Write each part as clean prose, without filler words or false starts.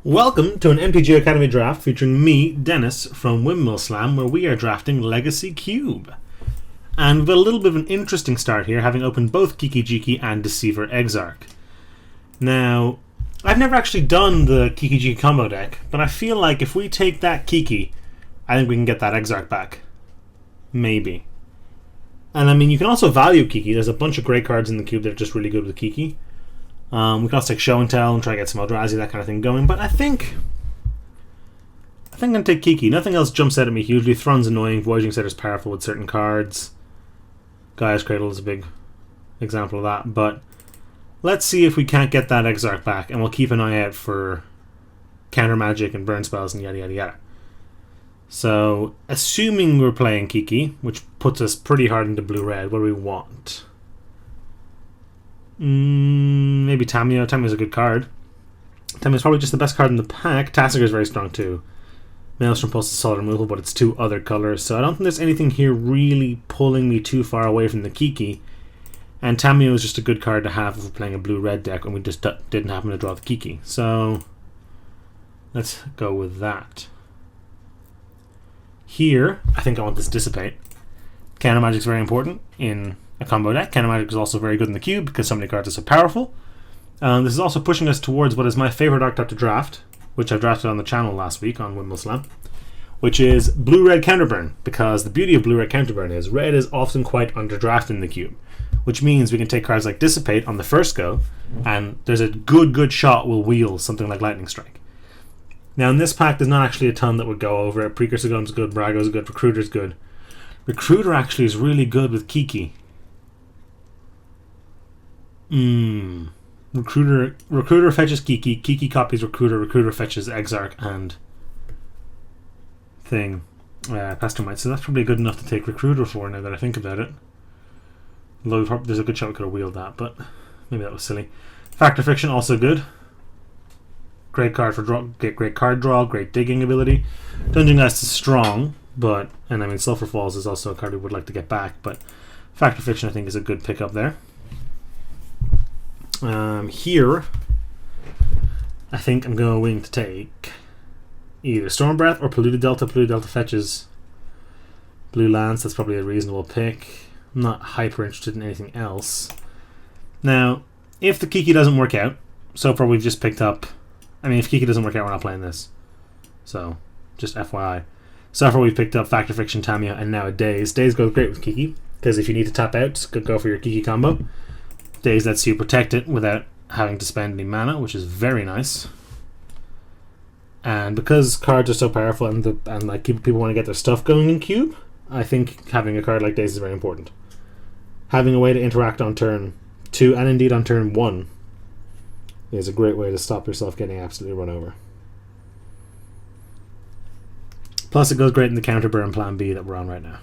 Welcome to an MTGO Academy draft featuring me, Dennis, from Windmill Slam, where we are drafting Legacy Cube. And we've got a little bit of an interesting start here, having opened both Kiki Jiki and Deceiver Exarch. Now, I've never actually done the Kiki Jiki combo deck, but I feel like if we take that Kiki, I think we can get that Exarch back. Maybe. And I mean, you can also value Kiki. There's a bunch of great cards in the cube that are just really good with Kiki. We can also take Show and Tell and try to get some Eldrazi, that kind of thing going. But I think I'm going to take Kiki. Nothing else jumps out at me hugely. Thron's annoying. Voyaging Setter's powerful with certain cards. Gaia's Cradle is a big example of that. But let's see if we can't get that Exarch back. And we'll keep an eye out for counter magic and burn spells and yada yada yada. So, assuming we're playing Kiki, which puts us pretty hard into blue-red, what do we want? Maybe Tamiyo. Tamiyo's a good card. Tamiyo's probably just the best card in the pack. Tassiger's very strong too. Maelstrom Pulse is solid removal, but it's two other colors, so I don't think there's anything here really pulling me too far away from the Kiki. And Tamiyo is just a good card to have if we're playing a blue-red deck and we just didn't happen to draw the Kiki. So, let's go with that. Here, I think I want this Dissipate. Counter Magic's very important in a combo deck. Counter Magic is also very good in the cube because so many cards are so powerful. This is also pushing us towards what is my favorite archetype to draft, which I drafted on the channel last week on Windmill Slam, which is blue-red counterburn, because the beauty of blue-red counterburn is red is often quite underdrafted in the cube, which means we can take cards like Dissipate on the first go, and there's a good shot we'll wheel something like Lightning Strike. Now in this pack there's not actually a ton that would go over it. Precursor Gun's good, Brago's good, Recruiter's good. Recruiter actually is really good with Kiki. Recruiter fetches Kiki, Kiki copies Recruiter fetches Exarch and thing. Pastormite. So that's probably good enough to take Recruiter for now that I think about it. Although there's a good shot we could have wheeled that, but maybe that was silly. Factor Friction also good. Great card for draw, great card draw, great digging ability. Dungeon Geist is strong, but and I mean Sulphur Falls is also a card we would like to get back, but Factor Friction I think is a good pickup there. Here, I think I'm going to take either Storm Breath or Polluted Delta. Polluted Delta fetches Blue Lance. That's probably a reasonable pick. I'm not hyper interested in anything else. Now, if the Kiki doesn't work out, so far we've just picked up... I mean, if Kiki doesn't work out, we're not playing this. So, just FYI. So far we've picked up Factor Friction, Tamiyo, and now a Daze. Daze goes great with Kiki, because if you need to tap out, just go for your Kiki combo. Daze lets you protect it without having to spend any mana, which is very nice. And because cards are so powerful and like people want to get their stuff going in cube, I think having a card like Daze is very important. Having a way to interact on turn 2 and indeed on turn 1 is a great way to stop yourself getting absolutely run over. Plus it goes great in the counterburn plan B that we're on right now.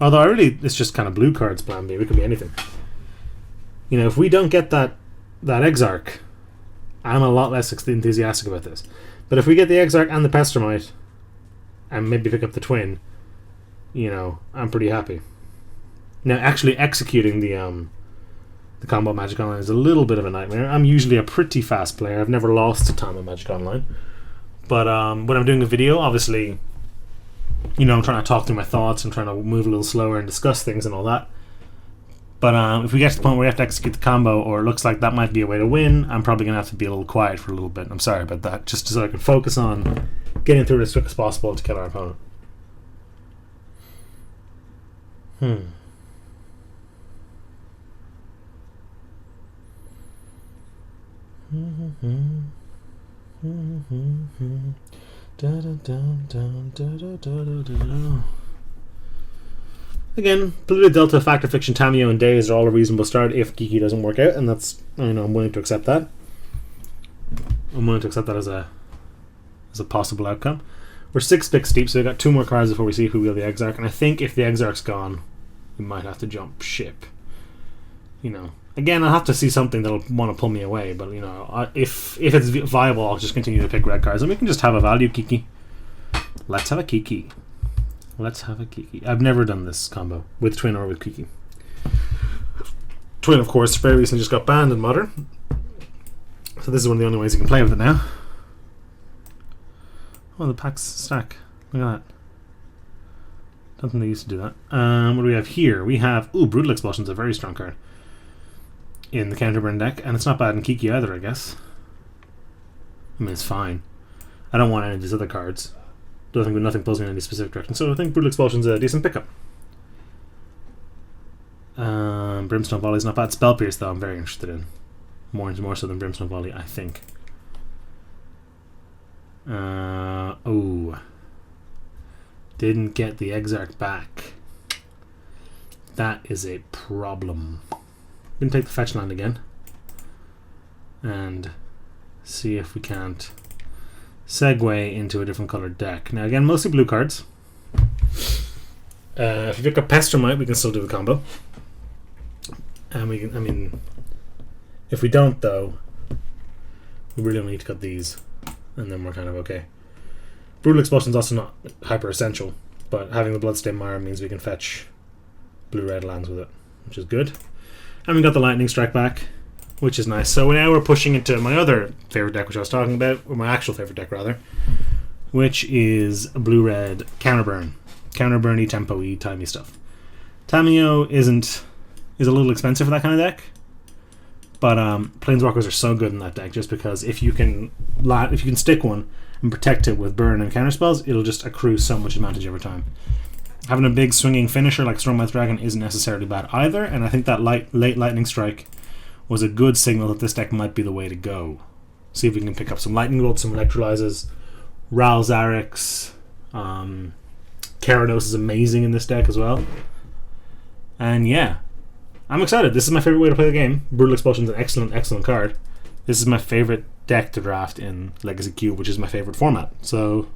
Although it's just kind of blue cards plan B, it could be anything. You know, if we don't get that Exarch, I'm a lot less enthusiastic about this. But if we get the Exarch and the Pastormite, and maybe pick up the Twin, you know, I'm pretty happy. Now, actually executing the combo Magic Online is a little bit of a nightmare. I'm usually a pretty fast player. I've never lost a time in Magic Online. But when I'm doing a video, obviously, you know, I'm trying to talk through my thoughts and trying to move a little slower and discuss things and all that. But if we get to the point where we have to execute the combo, or it looks like that might be a way to win, I'm probably going to have to be a little quiet for a little bit. I'm sorry about that, just so I can focus on getting through it as quick as possible to kill our opponent. Again, Polluted Delta, Factor Fiction, Tamiyo, and Daze are all a reasonable start if Kiki doesn't work out, and that's, you know, I'm willing to accept that. I'm willing to accept that as a possible outcome. We're 6 picks deep, so we've got 2 more cards before we see if we wheel the Exarch, and I think if the Exarch's gone, we might have to jump ship. You know, again, I'll have to see something that'll want to pull me away, but, you know, if it's viable, I'll just continue to pick red cards, and we can just have a value Kiki. Let's have a Kiki. Let's have a Kiki. I've never done this combo with Twin or with Kiki. Twin, of course, very recently just got banned in Modern. So this is one of the only ways you can play with it now. Oh, the packs stack. Look at that. Don't think they used to do that. What do we have here? We have... Ooh, Brutal Expulsion's a very strong card in the Counterburn deck, and it's not bad in Kiki either, I guess. I mean, it's fine. I don't want any of these other cards. Don't think nothing pulls me in any specific direction, so I think Brutal Expulsion's a decent pickup. Brimstone Volley's not bad. Spell Pierce, though, I'm very interested in. More so than Brimstone Volley, I think. Oh. Didn't get the Exarch back. That is a problem. We can take the fetch land again. And see if we can't segue into a different colored deck. Now again, mostly blue cards. If you pick up Pestermite, we can still do the combo. And we can, I mean, if we don't though, we really only need to cut these, and then we're kind of okay. Brutal Expulsion is also not hyper essential, but having the Bloodstained Mire means we can fetch blue-red lands with it, which is good. And we got the Lightning Strike back, which is nice. So now we're pushing into my other favorite deck, which I was talking about, or my actual favorite deck rather, which is blue-red Counterburn. Counterburn-y, tempo-y, timey stuff. Tamiyo is a little expensive for that kind of deck, but Planeswalkers are so good in that deck just because if you can stick one and protect it with burn and counter spells, it'll just accrue so much advantage every time. Having a big swinging finisher like Stormlight Dragon isn't necessarily bad either, and I think that late Lightning Strike was a good signal that this deck might be the way to go. See if we can pick up some Lightning Bolts, some Electrolyzes, Ral Zareks. Keranos is amazing in this deck as well. And yeah, I'm excited. This is my favorite way to play the game. Brutal Expulsion is an excellent, excellent card. This is my favorite deck to draft in Legacy Cube, which is my favorite format. So,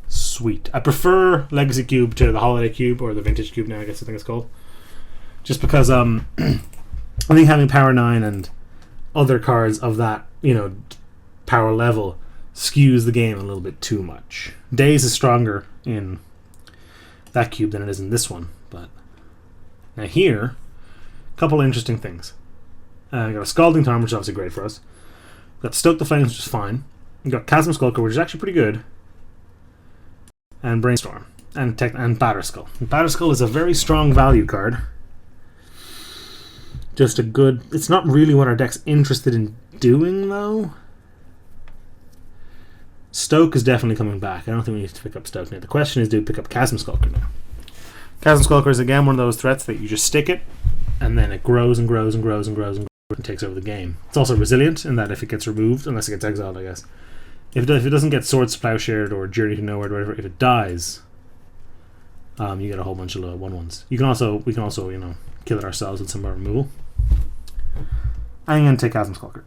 sweet. I prefer Legacy Cube to the Holiday Cube, or the Vintage Cube now, I think it's called. Just because I think having Power 9 and other cards of that, power level skews the game a little bit too much. Daze is stronger in that cube than it is in this one. But now here, a couple of interesting things. I got a Scalding Tarn, which is obviously great for us. Got Stoke the Flames, which is fine. We got Chasm Skulker, which is actually pretty good. And Brainstorm. And Batterskull. And Batterskull is a very strong value card. Just a good... It's not really what our deck's interested in doing, though. Stoke is definitely coming back. I don't think we need to pick up Stoke now. The question is, do we pick up Chasm Skulker now? Chasm Skulker is, again, one of those threats that you just stick it, and then it grows and grows and grows and grows and grows and takes over the game. It's also resilient in that if it gets removed, unless it gets exiled, I guess. If it doesn't get Swords to Plowshared or Journey to Nowhere or whatever, if it dies, you get a whole bunch of 1/1s. We can also, kill it ourselves with some of our removal. I'm going to take Chasm Skulker,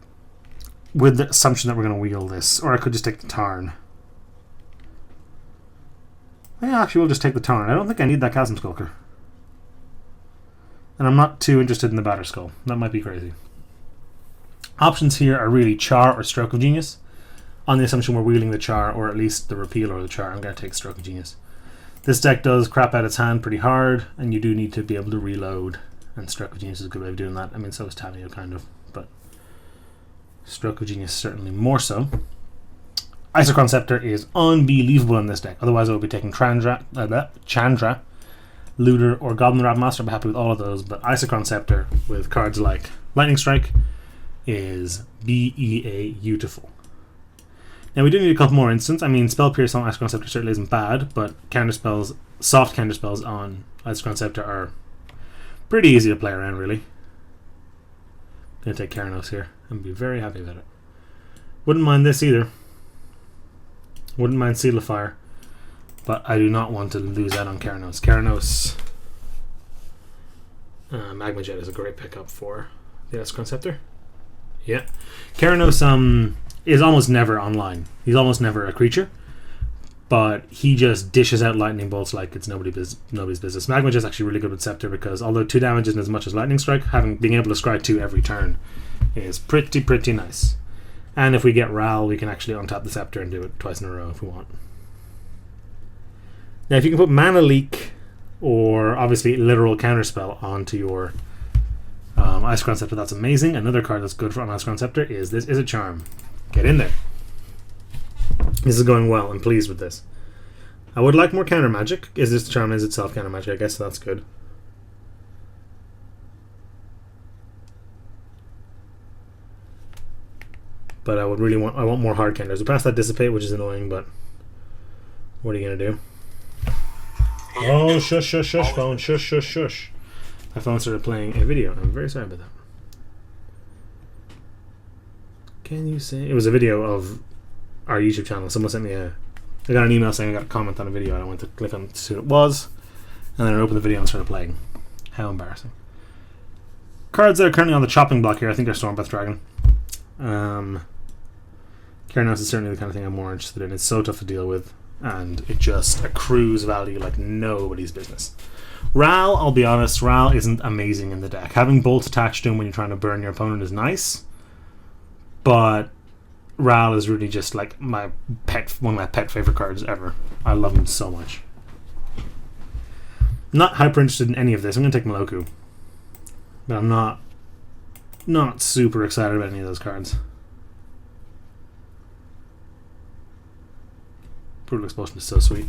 with the assumption that we're going to wheel this, or I could just take the Tarn. Yeah, actually, we'll just take the Tarn. I don't think I need that Chasm Skulker. And I'm not too interested in the Batterskull. That might be crazy. Options here are really Char or Stroke of Genius. On the assumption we're wheeling the Char, or at least the Repeal or the Char, I'm going to take Stroke of Genius. This deck does crap out its hand pretty hard, and you do need to be able to reload, and Stroke of Genius is a good way of doing that. I mean, so is Tamiyo, kind of, but Stroke of Genius certainly more so. Isochron Scepter is unbelievable in this deck. Otherwise, I would be taking Chandra, Looter, or Goblin Rap Master. I'd be happy with all of those, but Isochron Scepter with cards like Lightning Strike is beautiful. Now, we do need a couple more instants. I mean, Spell Pierce on Isochron Scepter certainly isn't bad, but soft counterspells on Isochron Scepter are pretty easy to play around, really. I'm going to take Keranos here and be very happy about it. Wouldn't mind this either. Wouldn't mind Seal of Fire, but I do not want to lose out on Keranos. Keranos Magma Jet is a great pickup for the Isochron Scepter. Yeah. Keranos is almost never online. He's almost never a creature, but he just dishes out lightning bolts like it's nobody's business. Magma Jet's actually really good with Scepter because although 2 damage isn't as much as Lightning Strike, being able to scry 2 every turn is pretty nice. And if we get Ral, we can actually untap the Scepter and do it twice in a row if we want. Now, if you can put Mana Leak or obviously Literal Counterspell onto your Isochron Scepter, that's amazing. Another card that's good for an Isochron Scepter is this is a Charm. Get in there. This is going well. I'm pleased with this. I would like more counter magic. Is this charm is itself counter magic? I guess so that's good. But I want more hard counters. We passed that dissipate, which is annoying, but what are you gonna do? Oh, shush, shush, shush, phone, shush, shush, shush. My phone started playing a video. I'm very sorry about that. Can you say it was a video of our YouTube channel? Someone sent me I got an email saying I got a comment on a video, and I went to click on to see what it was, and then I opened the video and started playing. How embarrassing. Cards that are currently on the chopping block here, I think they're Stormbreath Dragon. Keranos is certainly the kind of thing I'm more interested in. It's so tough to deal with, and it just accrues value like nobody's business. Ral, I'll be honest, Ral isn't amazing in the deck. Having Bolt attached to him when you're trying to burn your opponent is nice, but Ral is really just like one of my pet favorite cards ever. I love him so much. Not hyper interested in any of this. I'm going to take Maloku, but I'm not super excited about any of those cards. Brutal Expulsion is so sweet.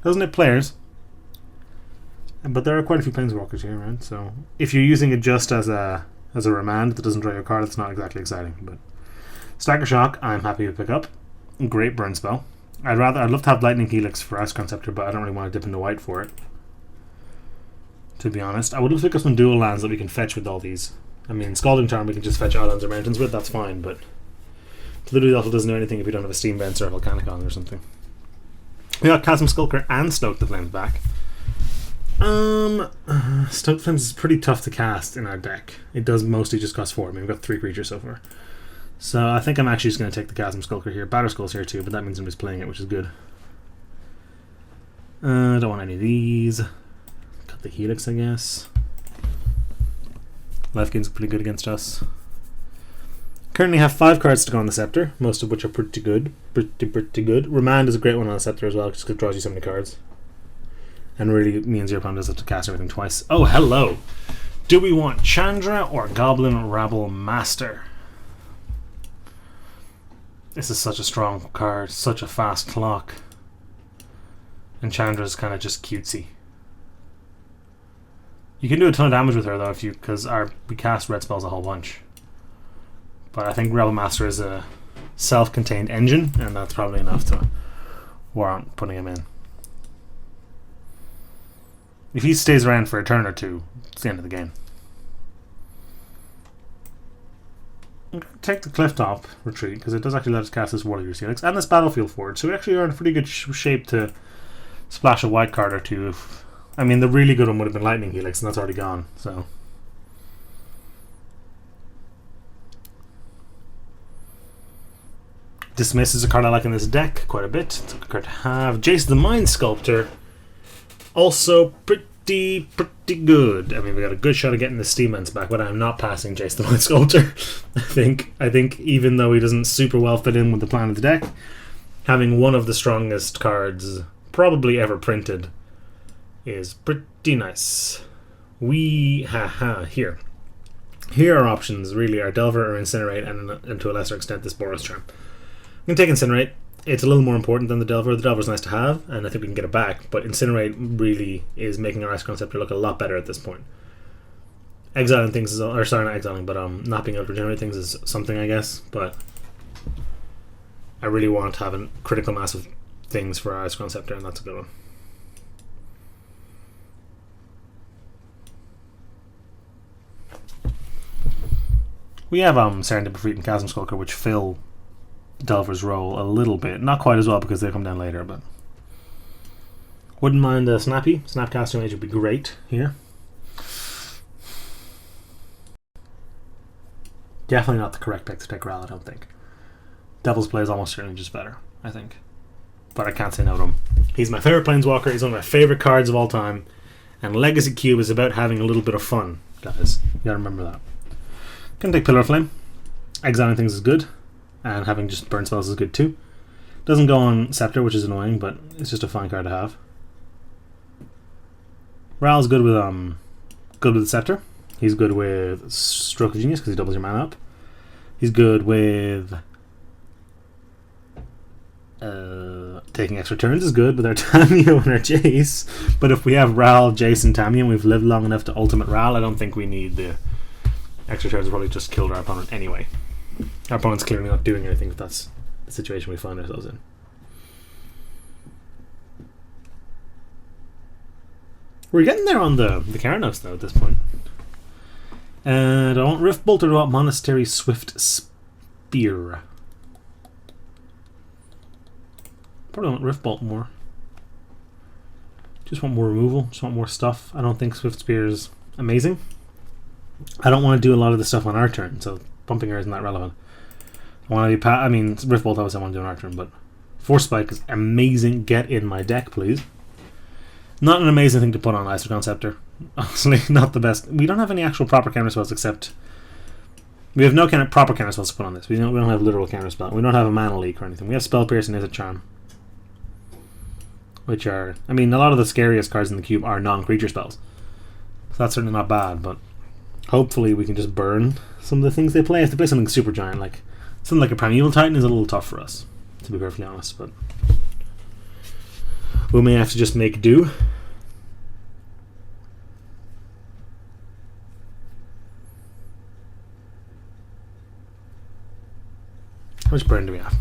Doesn't it players? But there are quite a few Planeswalkers here, right? So if you're using it just as a remand that doesn't draw your card, it's not exactly exciting. But Stagger Shock, I'm happy to pick up. Great burn spell. I'd love to have Lightning Helix for Ice Conceptor, but I don't really want to dip into white for it, to be honest. I would love to pick up some dual lands that we can fetch with all these. I mean, Scalding Charm we can just fetch islands or mountains with, that's fine, but literally also doesn't do anything if you don't have a Steam Vents or a Volcanicon or something. We got Chasm Skulker and Stoke the Flames back. Stoke the Flames is pretty tough to cast in our deck. It does mostly just cost 4. I mean, we've got 3 creatures so far. So I think I'm actually just going to take the Chasm Skulker here. Batterskull's here too, but that means I'm just playing it, which is good. I don't want any of these. Cut the Helix, I guess. Life gain's pretty good against us. Currently have 5 cards to go on the Scepter, most of which are pretty good. Pretty good. Remand is a great one on the Scepter as well, just because it draws you so many cards. And really means your opponent doesn't have to cast everything twice. Oh, hello! Do we want Chandra or Goblin Rabble Master? This is such a strong card, such a fast clock. And Chandra's kind of just cutesy. You can do a ton of damage with her though, because we cast red spells a whole bunch. But I think Rebel Master is a self-contained engine, and that's probably enough to warrant putting him in. If he stays around for a turn or two, it's the end of the game. I'm going to take the Clifftop Retreat, because it does actually let us cast this Warrior's Helix and this Battlefield Forge, so we actually are in a pretty good shape to splash a white card or two. I mean, the really good one would have been Lightning Helix, and that's already gone, so... Dismiss is a card I like in this deck quite a bit. It's a good card to have. Jace the Mind Sculptor, also pretty good. I mean, we got a good shot of getting the Steam Vents back, but I'm not passing Jace the Mind Sculptor. I think even though he doesn't super well fit in with the plan of the deck, having one of the strongest cards probably ever printed is pretty nice. Here are options really are Delver or Incinerate, and to a lesser extent this Boros Charm. I'm going to take Incinerate. It's a little more important than the Delver. The Delver's nice to have, and I think we can get it back, but Incinerate really is making our Ice Conceptor look a lot better at this point. Exiling things is... or sorry, not exiling, but not being able to regenerate things is something, I guess, but I really want to have a critical mass of things for our Ice Conceptor, and that's a good one. We have Serendipity Fleet and Chasm Skulker, which fill Delver's role a little bit. Not quite as well because they come down later, but wouldn't mind a Snappy. Snapcaster Mage would be great here. Definitely not the correct pick to take Ral, I don't think. Devil's Play is almost certainly just better, I think. But I can't say no to him. He's my favourite Planeswalker, he's one of my favourite cards of all time, and Legacy Cube is about having a little bit of fun, guys. You gotta remember that. Can take Pillar of Flame. Exiling things is good, and having just burn spells is good too. Doesn't go on Scepter, which is annoying, but it's just a fine card to have. Ral's good with good with the Scepter. He's good with Stroke of Genius because he doubles your mana up. He's good with taking extra turns is good with our Tamiyo and our Jace. But if we have Ral, Jace, and Tamiyo and we've lived long enough to ultimate Ral, I don't think we need the extra turns. Probably just killed our opponent anyway. Our opponent's clearly not doing anything if that's the situation we find ourselves in. We're getting there on the Karanos though at this point. And I want Rift Bolt or do I want Monastery Swift Spear? Probably want Rift Bolt more. Just want more removal, just want more stuff. I don't think Swift Spear is amazing. I don't want to do a lot of the stuff on our turn, so bumping her isn't that relevant. I want to be I mean, Rift Bolt obviously I want to do on our turn, but Force Spike is amazing. Get in my deck, please. Not an amazing thing to put on Isochron Scepter. Honestly, not the best. We don't have any actual proper counter spells except... We have no proper counter spells to put on this. We don't have literal counter spells. We don't have a mana leak or anything. We have Spell Pierce and Is a Charm. Which are... I mean, a lot of the scariest cards in the cube are non-creature spells. So that's certainly not bad, but... Hopefully we can just burn some of the things they play. If they play something super giant, like... Something like a Primeval Titan is a little tough for us, to be perfectly honest, but... We may have to just make do. How much burn do we have?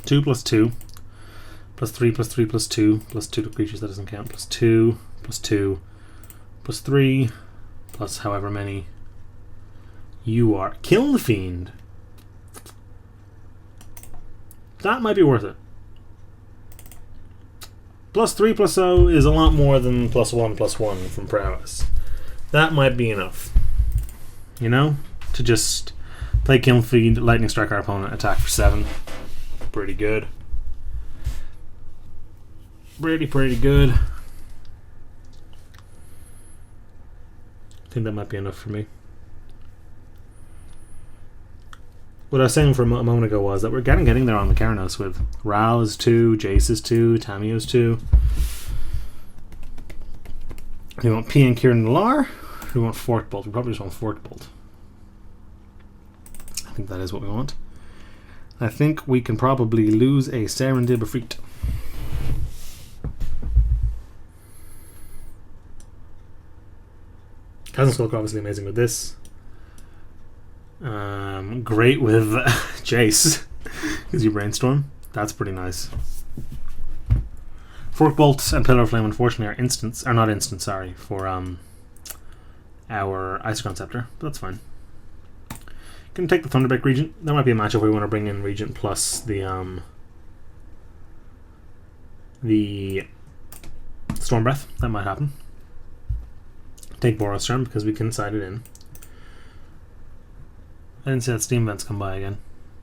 2 plus 2 plus 3 plus 3 plus 2 plus 2 to creatures, that doesn't count, plus 2 plus 2 plus 3 plus however many you are. Kill the Fiend. That might be worth it. Plus 3 plus 0 is a lot more than plus 1 from Prowess. That might be enough. You know? To just play Kill Fiend, Lightning Strike our opponent, attack for 7. Pretty good. Pretty good. I think that might be enough for me. What I was saying for a moment ago was that we're getting there on the Karanos with Ral is 2, Jace is 2, Tamiyo is 2. We want P and Kieran Lar. We want Fort Bolt. We probably just want Fort Bolt. I think that is what we want. I think we can probably lose a Serendib Efreet. Cousin Skulk obviously amazing with this. Great with Jace because you brainstorm. That's pretty nice. Fork Bolt and Pillar of Flame unfortunately are instants, are not instant, sorry, for our Isochron Scepter, but that's fine. Can take the Thunderbeck Regent. There might be a matchup where we want to bring in Regent plus the Storm Breath. That might happen. Take Boros Charm because we can side it in. I didn't see that Steam Vents come by again.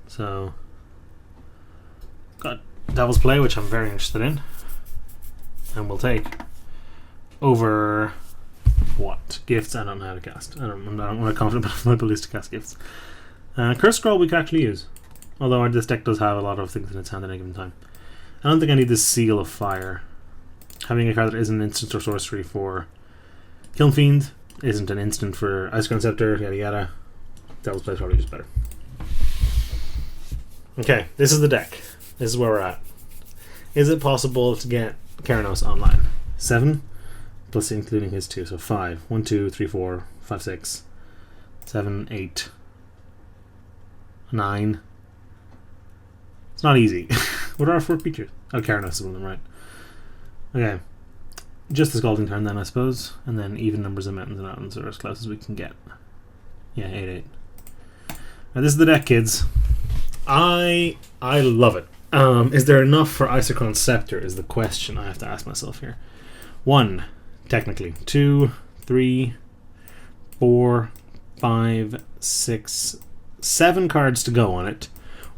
So, got Devil's Play, which I'm very interested in. And we'll take over what? Gifts I don't know how to cast. I'm not confident about my abilities to cast gifts. Curse Scroll we can actually use. Although this deck does have a lot of things in its hand at any given time. I don't think I need this Seal of Fire. Having a card that isn't an instant or sorcery for Kiln Fiend isn't an instant for Isochron Scepter, yada yada. Devil's Play is probably just better. Okay, this is the deck. This is where we're at. Is it possible to get Karanos online? 7 plus including his 2, so 5. 1, 2, 3, 4, 5, 6, 7, 8, 9. It's not easy. What are our 4 features? Oh, Karanos is one of them, right? Okay. Just the Scalding Tarn then, I suppose. And then even numbers of mountains and islands are as close as we can get. Yeah, 8, 8. Now this is the deck, kids. I love it. Is there enough for Isochron Scepter is the question I have to ask myself here. 1, technically. 2, 3, 4, 5, 6, 7 cards to go on it.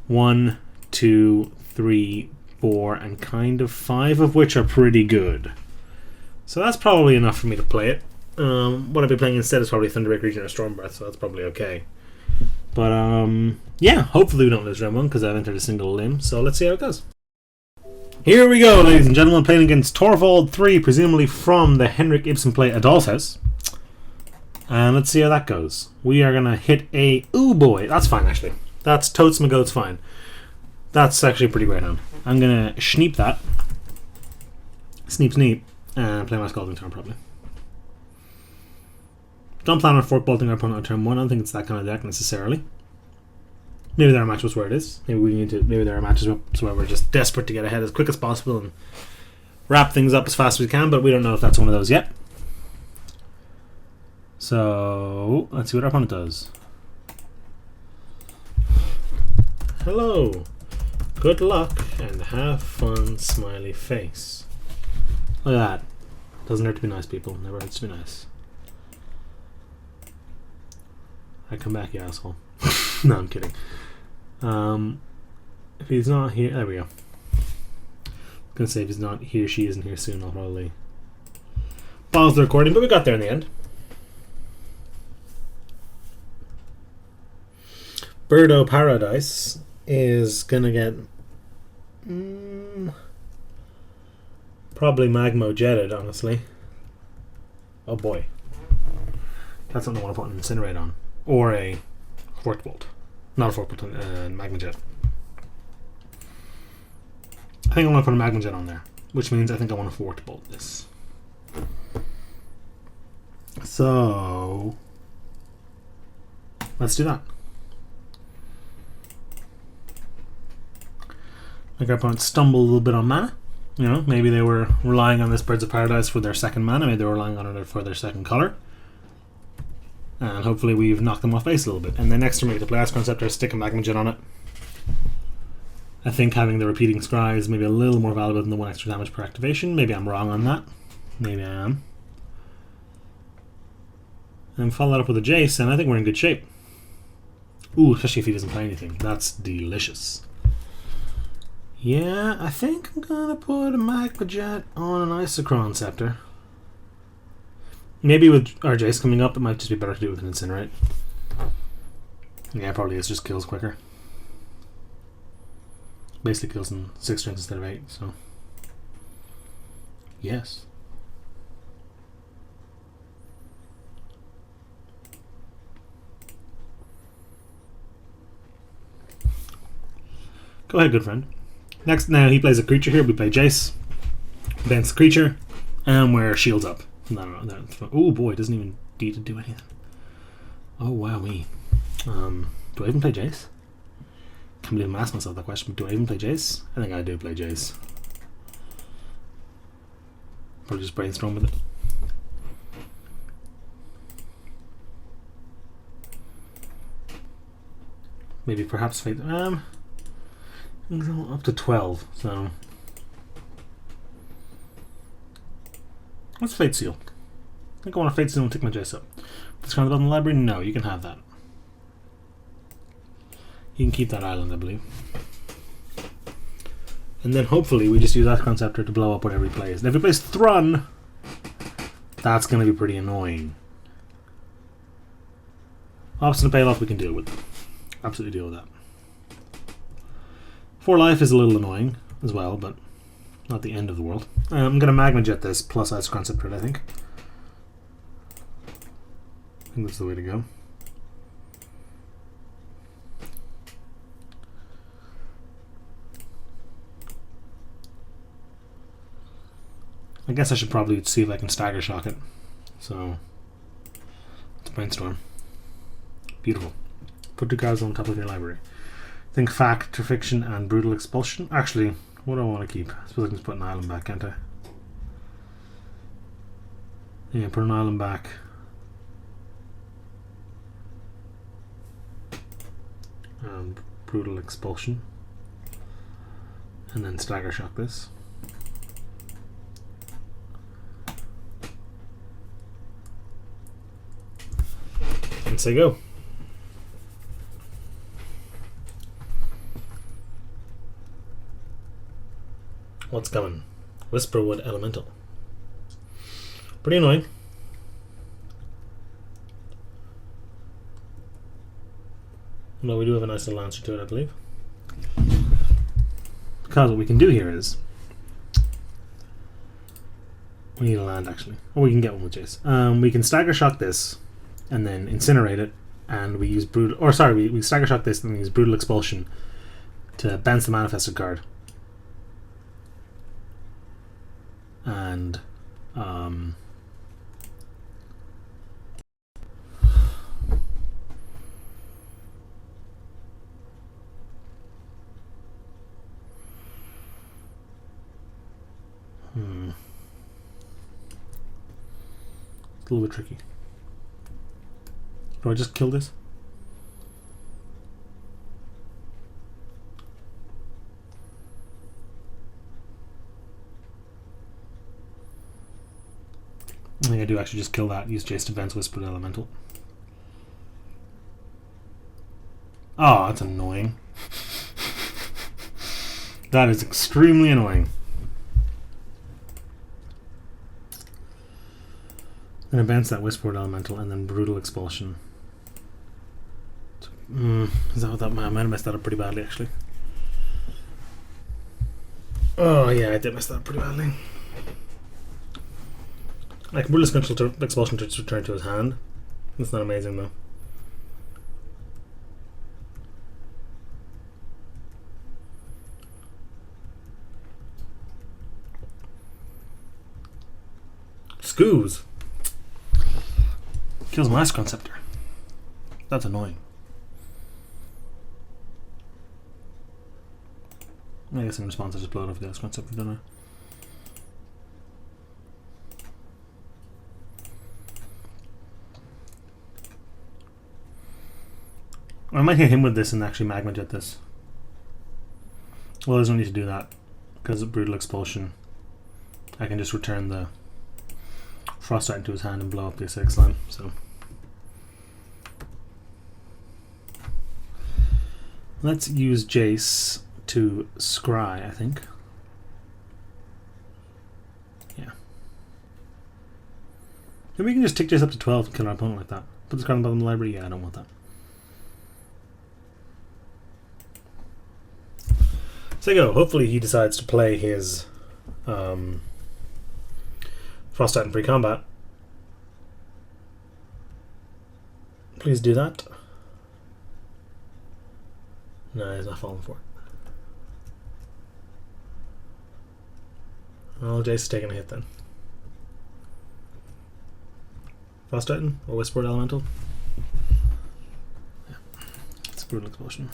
1, 2, 3, 4, and kind of 5 of which are pretty good. So that's probably enough for me to play it. What I'll be playing instead is probably Thunderbeck Region or Storm Breath, so that's probably okay. But yeah, hopefully we don't lose round 1 because I've entered a single limb, so let's see how it goes. Here we go, ladies and gentlemen, playing against Torvald 3, presumably from the Henrik Ibsen play A Doll's House. And let's see how that goes. We are going to hit a... Ooh, boy. That's fine, actually. That's totes my goats fine. That's actually a pretty great hand. I'm going to sneep that. Sneep. And play my Scalding Tarn, probably. Don't plan on fork bolting our opponent on turn 1. I don't think it's that kind of deck, necessarily. Maybe there are matchups where it is. Maybe there are matchups where we're just desperate to get ahead as quick as possible and wrap things up as fast as we can, but we don't know if that's one of those yet. So, let's see what our opponent does. Hello. Good luck and have fun, smiley face. Look at that. Doesn't hurt to be nice, people. Never hurts to be nice. I come back, you asshole. No, I'm kidding. If he's not here... There we go. I was going to say if he's not here, she isn't here soon, I'll probably pause the recording, but we got there in the end. Birdo Paradise is going to get... probably Magmo jetted, honestly. Oh boy. That's something I want to put an Incinerate on. Or a Fork Bolt. Not a Fork Bolt, Magma Jet. I think I want to put a Magma Jet on there. Which means I think I want to Fork Bolt this. So... let's do that. Like our opponent stumbled a little bit on mana. You know, maybe they were relying on this Birds of Paradise for their second mana. Maybe they were relying on it for their second color. And hopefully we've knocked them off base a little bit. And then next turn we get to play Ice Crown Scepter, stick a Magma Jet on it. I think having the repeating Scry is maybe a little more valuable than the 1 extra damage per activation. Maybe I'm wrong on that. Maybe I am. And follow that up with a Jace, and I think we're in good shape. Ooh, especially if he doesn't play anything. That's delicious. Yeah, I think I'm gonna put a Magma Jet on an Isochron Scepter. Maybe with our Jace coming up, it might just be better to do it with an Incinerate. Yeah, it probably is. Just kills quicker. Basically kills in 6 turns instead of 8, so... yes. Go ahead, good friend. Next, now he plays a creature here. We play Jace. Bends the creature. And we're shields up. No. Oh boy, it doesn't even need to do anything. Oh wowee. Do I even play Jace? Can't believe I'm asking myself that question, but do I even play Jace? I think I do play Jace. Probably just brainstorm with it. Maybe perhaps Fate... up to 12, so... let's Fate Seal. I think I want to Fate Seal and take my Jace up. Discard the bottom of the library? No, you can have that. You can keep that island, I believe. And then hopefully we just use that Conceptor to blow up whatever he plays. And if he plays Thrun, that's going to be pretty annoying. Obstinate Payoff we can deal with. Absolutely deal with that. 4 life is a little annoying as well, but not the end of the world. I'm going to Magma Jet this plus Ice Conceptor, I think. I think that's the way to go. I guess I should probably see if I can Stagger Shock it. So, let's brainstorm. Beautiful. Put 2 cards on top of your library. Think Fact, Fiction, and Brutal Expulsion. Actually, what do I want to keep? I suppose I can just put an island back, can't I? Yeah, put an island back. And Brutal Expulsion. And then Stagger Shock this. And say go. What's coming? Whisperwood Elemental. Pretty annoying. Although we do have a nice little answer to it, I believe. Because what we can do here is... we need a land, actually. Or we can get one with Jace. We can Stagger Shock this and then incinerate it, and we use brutal. Or sorry, we stagger shot this, and we use brutal expulsion to bounce the manifested card. And it's a little bit tricky. Do I just kill this? I think I do actually just kill that. Use Jace to bounce Whispered Elemental. Oh, that's annoying. That is extremely annoying. I'm going to bounce that Whispered Elemental and then Brutal Expulsion. Is that what that... I might have messed that up pretty badly, actually. Oh, yeah, I did mess that up pretty badly. Like, Brutal Expulsion to return to his hand. That's not amazing, though. Scoos! Kills my Conceptor. That's annoying. I guess in response I just blow it off the Conceptor, don't I might hit him with this and actually Magma Jet this. Well, there's no need to do that because of Brutal Expulsion. I can just return the Frost Dart into his hand and blow up the Acidic Slime. So let's use Jace to scry, I think. Yeah. Maybe we can just tick Jace up to 12 and kill our opponent like that. Put this card on the bottom of the library? Yeah, I don't want that. So go. Hopefully he decides to play his Frost Dart in pre-combat. Please do that. No, he's not falling for it. Well, Jace is taking a hit then. Frost Dart or Whispered Elemental? Yeah. It's a Brutal Expulsion.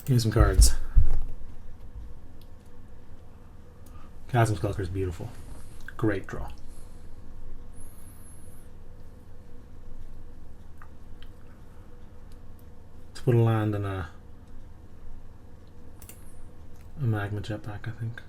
Here's some cards. Chasm Skulker is beautiful. Great draw. Let's put a land and a Magma Jetpack, I think.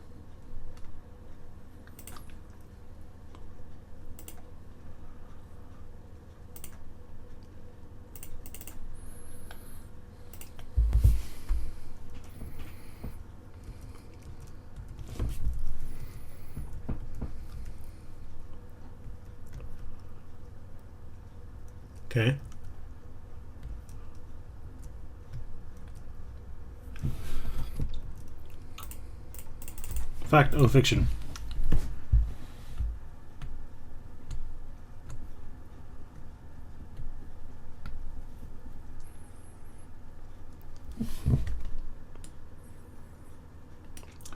Okay. Fact, oh, fiction.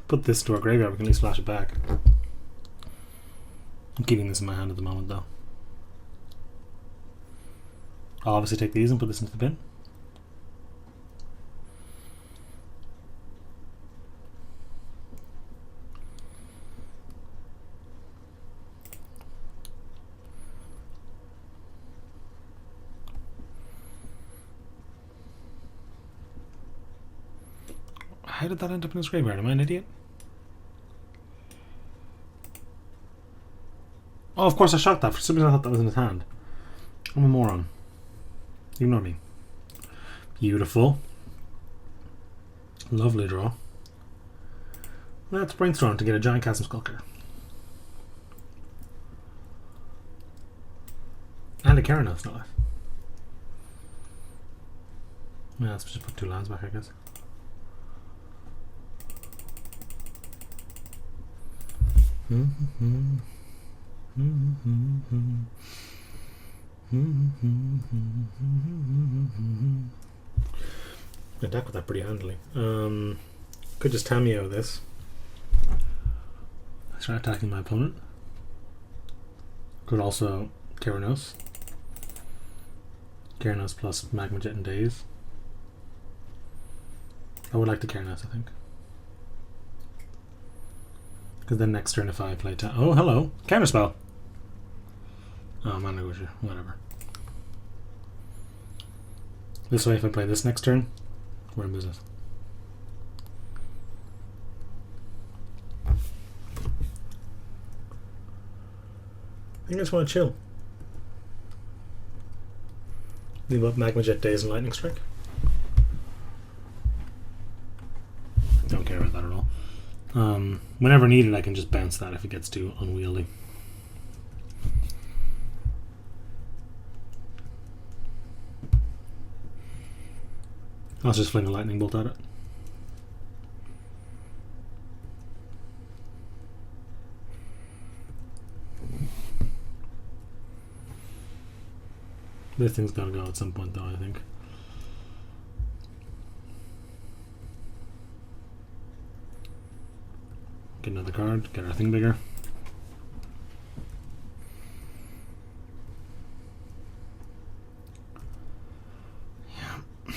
Put this to our graveyard, we can at least flash it back. I'm keeping this in my hand at the moment, though. I'll obviously take these and put this into the bin. How did that end up in his graveyard? Am I an idiot? Oh, of course I shot that. For some reason I thought that was in his hand. I'm a moron. Ignore me. Beautiful. Lovely draw. Let's brainstorm to get a giant chasm skulker. And a Keranos, no less. Yeah, let's just put 2 lands back, I guess. I deck with that pretty handily. Could just Tameo this. Start attacking my opponent. Could also Keranos. Keranos plus Magma Jet and Daze. I would like the Keranos, I think. Because then next turn if I play oh, hello! Counterspell! Oh, Mana Negotiator. Whatever. This way, if I play this next turn, we're in business. I think I just want to chill. Leave up Magma Jet, Daze, and Lightning Strike. Don't care about that at all. Whenever needed, I can just bounce that if it gets too unwieldy. I'll just fling a lightning bolt at it. This thing's gotta go at some point, though, I think. Get another card, get our thing bigger. Yeah.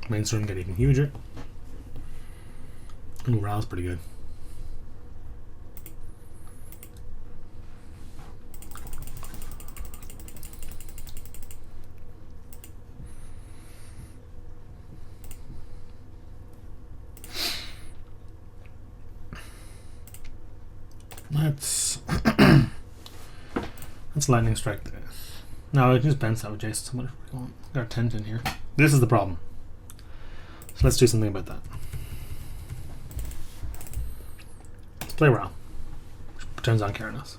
Mainstream get even huger. Ooh, Ral's pretty good. Let's lightning strike this. No, I can just bounce that with Jason. So what if we want? Got a tent in here. This is the problem. So let's do something about that. Let's play Ral. Which turns on Keranos.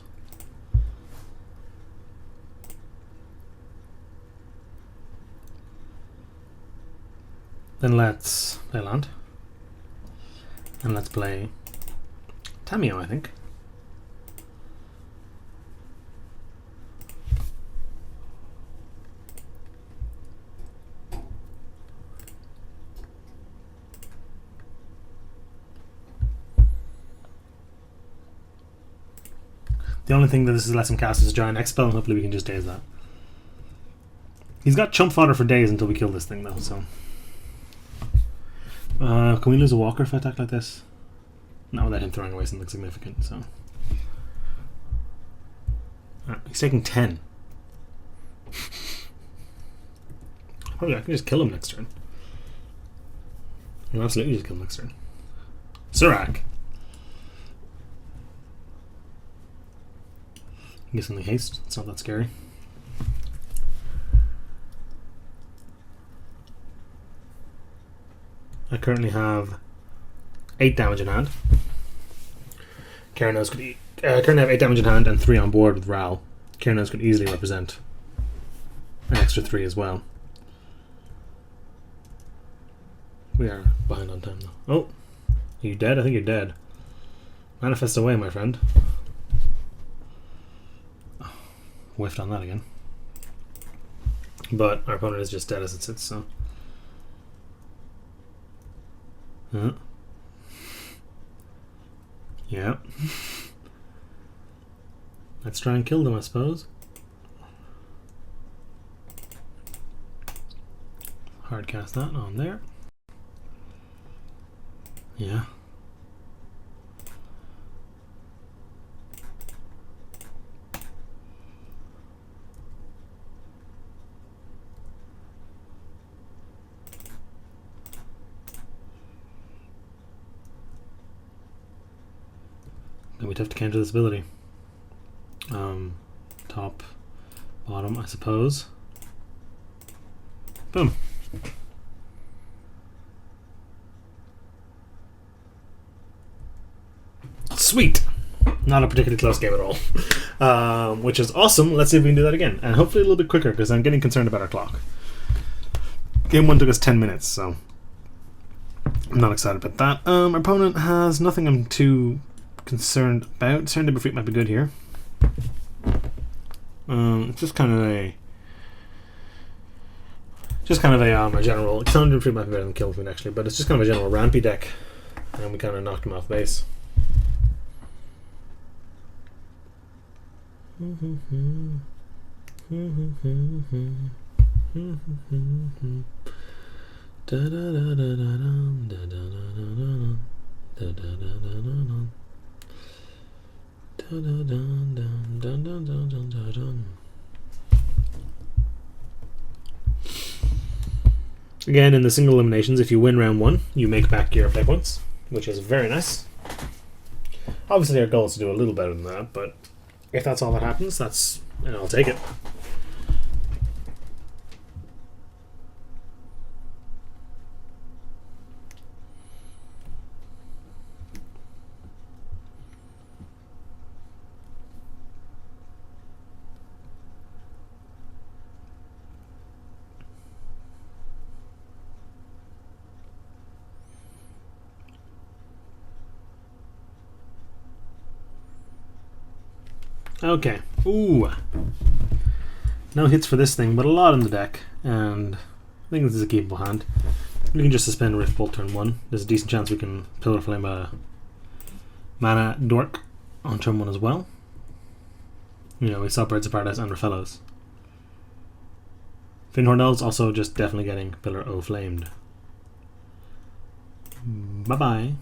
Then let's play land. And let's play Tameo, I think. The only thing that this is lets him cast is a giant X-Spell, and hopefully we can just daze that. He's got chump fodder for days until we kill this thing, though, so... can we lose a walker if I attack like this? Not without him throwing away something significant, so... he's taking 10. Probably I can just kill him next turn. I can absolutely just kill him next turn. Surak! Get something haste, it's not that scary. I currently have 8 damage in hand. Keranos could currently have 8 damage in hand and 3 on board with Ral. Keranos could easily represent an extra 3 as well. We are behind on time though. Oh, are you dead? I think you're dead. Manifest away, my friend. Whiffed on that again. But our opponent is just dead as it sits, so... Yeah. Let's try and kill them, I suppose. Hard cast that on there. Yeah. Gonna be tough to counter this ability. Top, bottom, I suppose. Boom. Sweet! Not a particularly close game at all. Which is awesome. Let's see if we can do that again. And hopefully a little bit quicker, because I'm getting concerned about our clock. Game 1 took us 10 minutes, so I'm not excited about that. Our opponent has nothing I'm too concerned about. Serendipity Freak might be good here. It's just kind of a general. Serendipity Freak might be better than Kill Food actually, but it's just kind of a general rampy deck, and we kind of knocked him off base. Again, in the single eliminations, if you win round 1, you make back your play points, which is very nice. Obviously, our goal is to do a little better than that, but if that's all that happens, and I'll take it. Okay. Ooh. No hits for this thing, but a lot in the deck, and I think this is a keepable hand. We can just suspend Rift Bolt turn 1. There's a decent chance we can Pillar Flame a mana dork on turn 1 as well. You know, we saw Birds of Paradise and our fellows. Fin Hornell's also just definitely getting Pillar O flamed. Bye bye.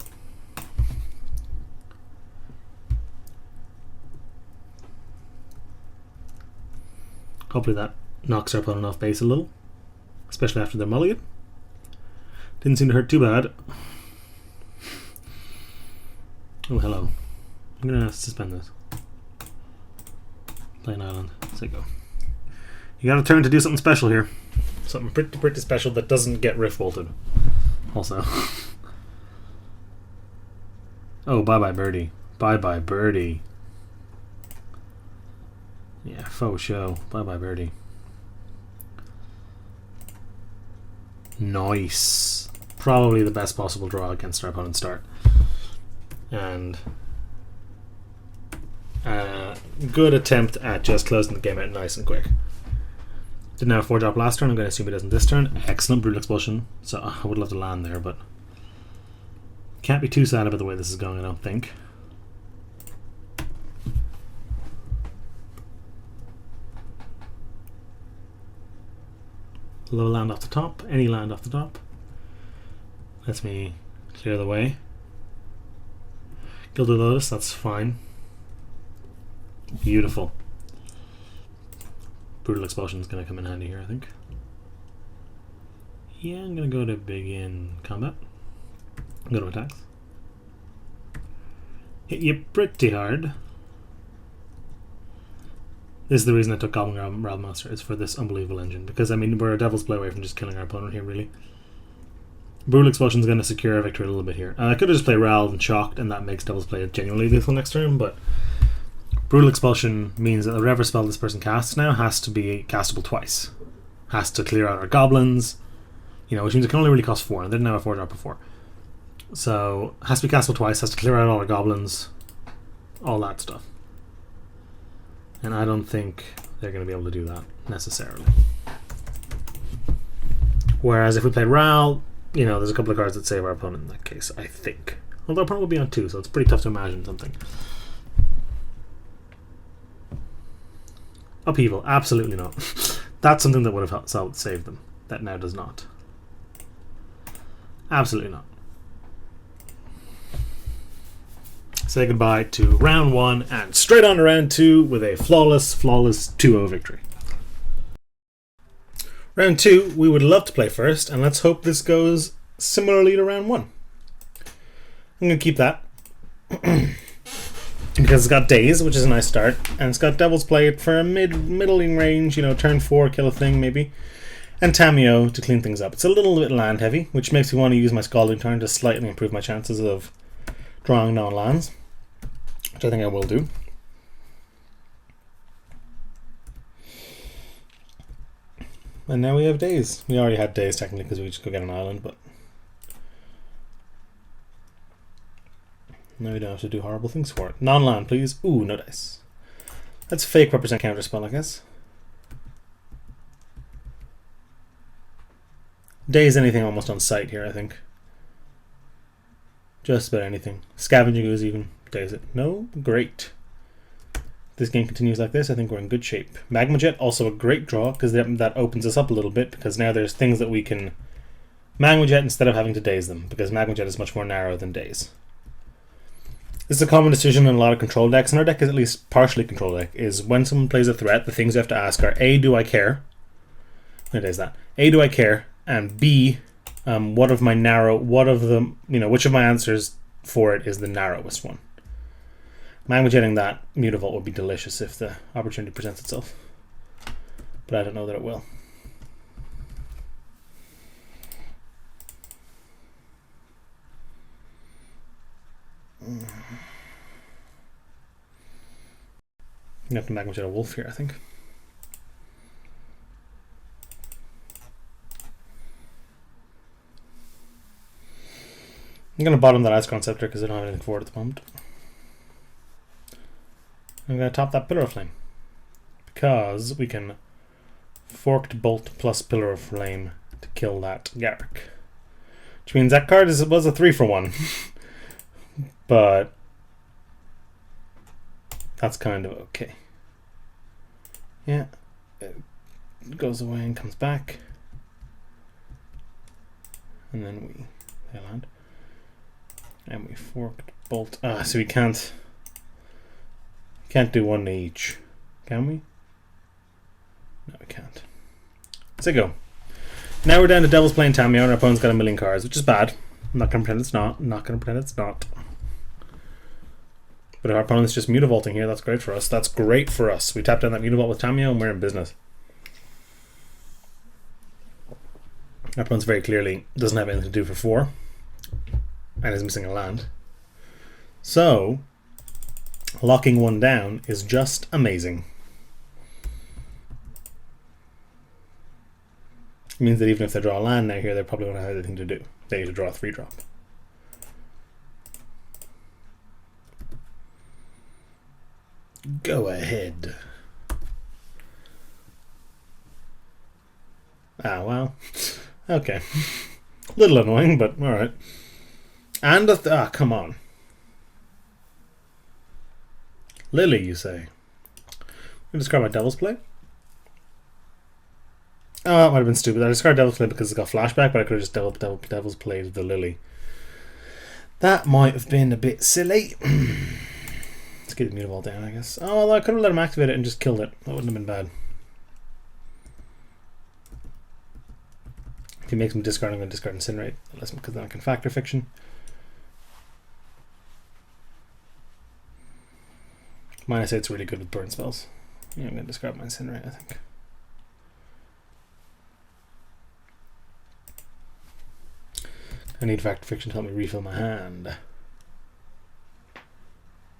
Hopefully that knocks our opponent off base a little, especially after their mulligan. Didn't seem to hurt too bad. Oh, hello. I'm gonna suspend this. Play an island. Let's go. You got a turn to do something special here. Something pretty special that doesn't get Rift Bolted. Also. Oh, bye bye birdie. Bye bye birdie. Yeah, faux show. Bye bye birdie. Nice. Probably the best possible draw against our opponent's start. And good attempt at just closing the game out nice and quick. Didn't have a 4-drop last turn. I'm going to assume he doesn't this turn. Excellent Brutal Expulsion. So I would love to land there, but can't be too sad about the way this is going, I don't think. Low land off the top, any land off the top. Lets me clear the way. Gilded Lotus, that's fine. Beautiful. Brutal Expulsion is going to come in handy here, I think. Yeah, I'm going to go to begin combat. Go to attacks. Hit you pretty hard. This is the reason I took Goblin Realm Monster, is for this unbelievable engine. Because, I mean, we're a devil's play away from just killing our opponent here, really. Brutal Expulsion is going to secure our victory a little bit here. I could have just played Ral and Shocked, and that makes devil's play genuinely lethal next turn, but Brutal Expulsion means that whatever spell this person casts now has to be castable twice. Has to clear out our goblins, you know, which means it can only really cost 4, and they didn't have a 4-drop before. So, has to be castable twice, has to clear out all our goblins, all that stuff. And I don't think they're going to be able to do that, necessarily. Whereas if we played Ral, you know, there's a couple of cards that save our opponent in that case, I think. Although our opponent will be on 2, so it's pretty tough to imagine something. Upheaval, absolutely not. That's something that would have saved them. That now does not. Absolutely not. Say goodbye to round 1 and straight on to round 2 with a flawless 2-0 victory. Round 2, we would love to play first, and let's hope this goes similarly to round 1. I'm going to keep that. Because it's got Daze, which is a nice start, and it's got Devil's Play for a middling range, you know, turn 4, kill a thing maybe, and Tamiyo to clean things up. It's a little bit land heavy, which makes me want to use my Scalding Tarn to slightly improve my chances of drawing non-lands. which I think I will do. And now we have days. We already had days technically because we just go get an island, but now we don't have to do horrible things for it. Non-land, please. Ooh, no dice. Let's fake represent counterspell, I guess. Days anything almost on sight here, I think. Just about anything. Scavenging Ooze even. Days it. No? Great. If this game continues like this, I think we're in good shape. Magma Jet, also a great draw, because that opens us up a little bit, because now there's things that we can Magma Jet instead of having to daze them, because Magma Jet is much more narrow than daze. This is a common decision in a lot of control decks, and our deck is at least partially control deck, is when someone plays a threat, the things you have to ask are A, do I care? It is that. A, do I care? And B, which of my answers for it is the narrowest one. Magma Jetting that Mutavault would be delicious if the opportunity presents itself. But I don't know that it will. You have to Magma Jet a wolf here, I think. I'm going to bottom that Ice Conceptor because I don't have anything for it at the moment. I'm going to top that Pillar of Flame because we can Forked Bolt plus Pillar of Flame to kill that Garrick. Which means that card was a 3-for-1. But that's kind of okay. Yeah. It goes away and comes back. And then we land. And we Forked Bolt. So we can't do one each. Can we? No, we can't. So go. Now we're down to Devil's playing Tamiyo and our opponent's got a million cards, which is bad. I'm not going to pretend it's not. I'm not going to pretend it's not. But if our opponent's just Mutavaulting here, that's great for us. That's great for us. We tap down that Mutavault with Tamiyo and we're in business. Our opponent's very clearly doesn't have anything to do for 4. And is missing a land. So locking one down is just amazing. It means that even if they draw a land now here, they probably won't have anything to do. They need to draw a 3-drop. Go ahead. Ah, well. Okay. Little annoying, but alright. And come on. Lily, you say? I discard my Devil's Play? Oh, that might have been stupid. I discarded Devil's Play because it got flashback, but I could have just Devil's Played the Lily. That might have been a bit silly. Let's get the Mutavault down, I guess. Oh, although I could have let him activate it and just killed it. That wouldn't have been bad. If he makes me discard, I'm going to discard Incinerate. Because then I can Factor Fiction. Mine, I say it's really good with burn spells. Yeah, I'm going to discard my Incinerate, I think. I need Factor Fiction to help me refill my hand.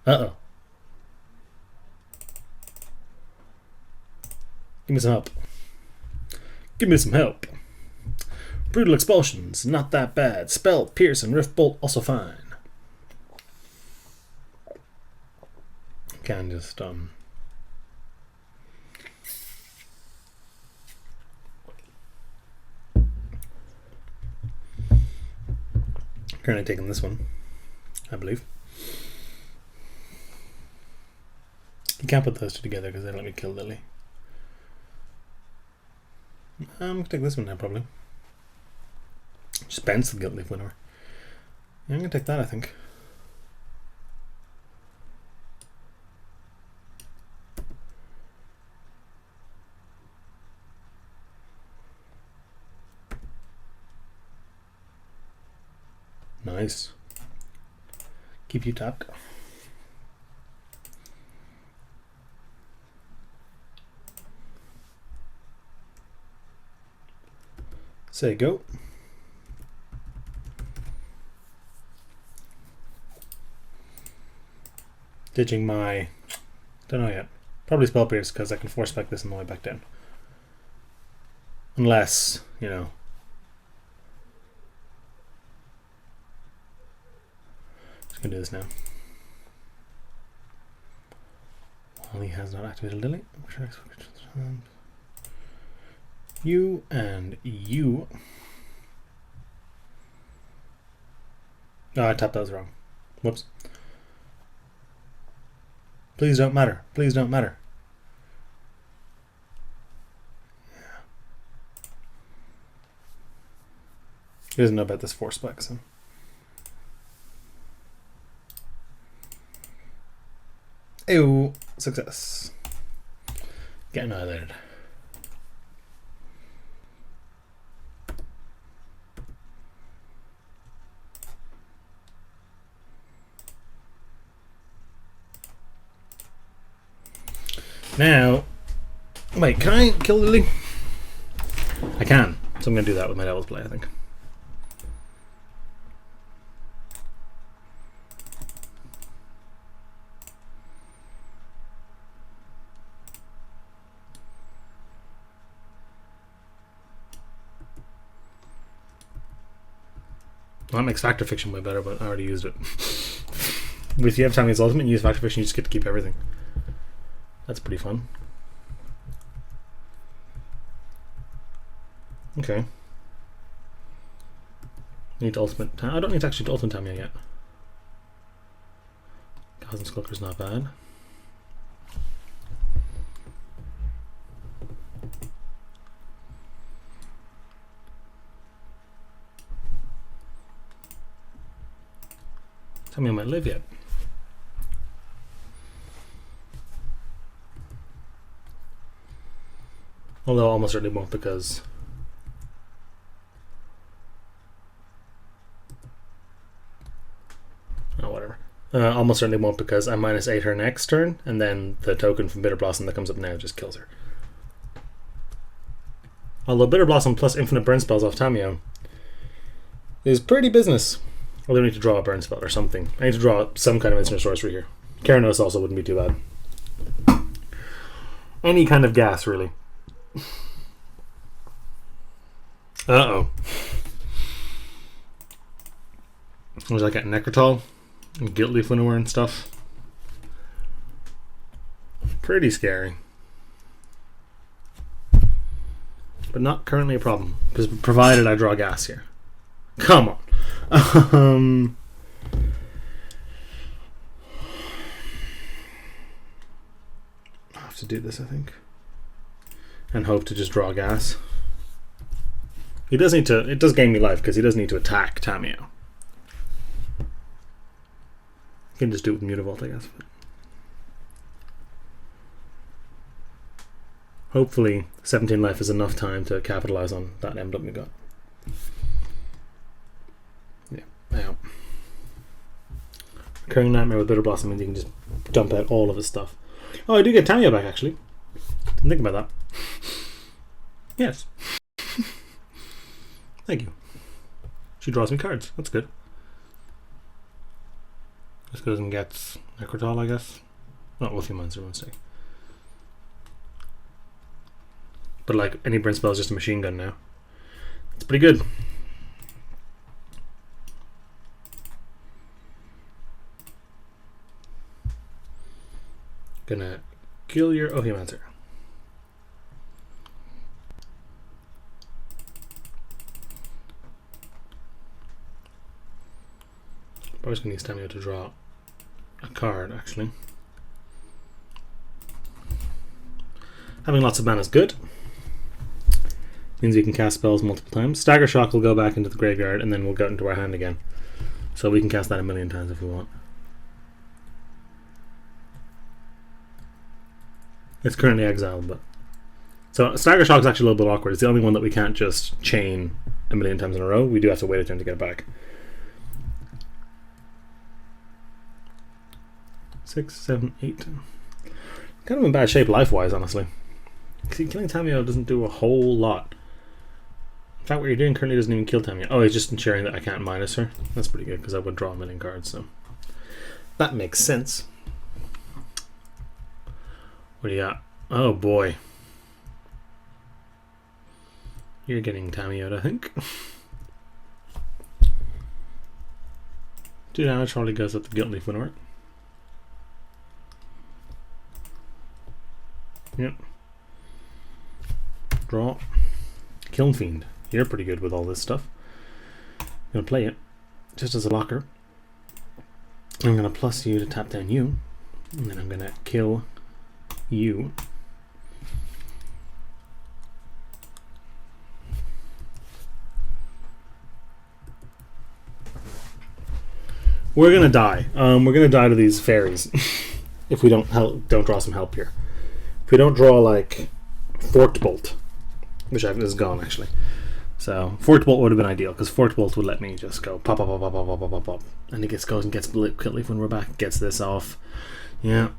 Uh-oh. Give me some help. Give me some help. Brutal Expulsions, not that bad. Spell, Pierce, and Rift Bolt, also fine. Can just currently taking this one, I believe. You can't put those two together because they let me kill Lily. I'm going to take this one now, probably. Spence the Guilt Leaf winner. Yeah, I'm going to take that, I think. Nice. Keep you tapped. Say go. Ditching my... Don't know yet. Probably Spell Pierce, because I can force spec this on the way back down. Unless, you know... Just gonna do this now. While he has not activated Lily. You and you. Oh, I tapped those wrong. Whoops. Please don't matter. Please don't matter. Yeah. He doesn't know about this force spike, so. Ew. Success. Get annihilated. Now, wait, can I kill Lily? I can, so I'm going to do that with my Devil's Play, I think. Well, that makes Factor Fiction way better, but I already used it. If you have Tammy's Ultimate and use Factor Fiction, you just get to keep everything. That's pretty fun. Okay. Need to ultimate. I don't need to actually ultimate Tamiya yet. Cosmic Skulker's not bad. Tamiya might live yet. Although almost certainly won't, because whatever. Almost certainly won't, because I -8 her next turn, and then the token from Bitter Blossom that comes up now just kills her. Although Bitter Blossom plus infinite burn spells off Tamiyo is pretty business. Although I need to draw a burn spell or something. I need to draw some kind of instant sorcery here. Keranos also wouldn't be too bad. Any kind of gas, really. Uh-oh. Was I getting Necrotol? And Guilt Leaf Winnower and stuff? Pretty scary. But not currently a problem, because provided I draw gas here. Come on. I have to do this, I think. And hope to just draw gas. He does need to, it does gain me life because he does need to attack Tamiyo. He can just do it with Mutavault, I guess. Hopefully 17 life is enough time to capitalize on that emblem we got. Yeah, now. Recurring Nightmare with Bitter Blossom means you can just dump out all of his stuff. Oh, I do get Tamiyo back, actually. Didn't think about that. Yes. Thank you. She draws me cards. That's good. Just goes and gets Necrotol, I guess. Not Wolfie Monster, one mistake. But like any burn spell is just a machine gun now. It's pretty good. Gonna kill your Ohiomancer. Probably just gonna use Tamiyo to draw a card, actually. Having lots of mana is good. Means we can cast spells multiple times. Stagger Shock will go back into the graveyard and then we'll go into our hand again. So we can cast that a million times if we want. It's currently exiled, but... So Stagger Shock is actually a little bit awkward. It's the only one that we can't just chain a million times in a row. We do have to wait a turn to get it back. 6, 7, 8. Kind of in bad shape life-wise, honestly. See, killing Tamiyo doesn't do a whole lot. In fact, what you're doing currently doesn't even kill Tamiyo. Oh, he's just ensuring that I can't minus her. That's pretty good, because I would draw a million cards, so... That makes sense. What do you got? Oh boy. You're getting Tammy out, I think. 2 damage probably goes up the Guilt Leaf Winnower. Yep. Draw. Kiln Fiend. You're pretty good with all this stuff. I'm gonna play it just as a blocker. I'm gonna plus you to tap down you, and then I'm gonna kill you. We're gonna die. We're gonna die to these fairies if we don't draw some help here. If we don't draw like Forked Bolt, which is gone actually. So Forked Bolt would have been ideal because Forked Bolt would let me just go pop, pop, pop, pop, pop, pop, pop, pop, pop, and it goes and gets Guilt Leaf when we're back. Gets this off. Yeah,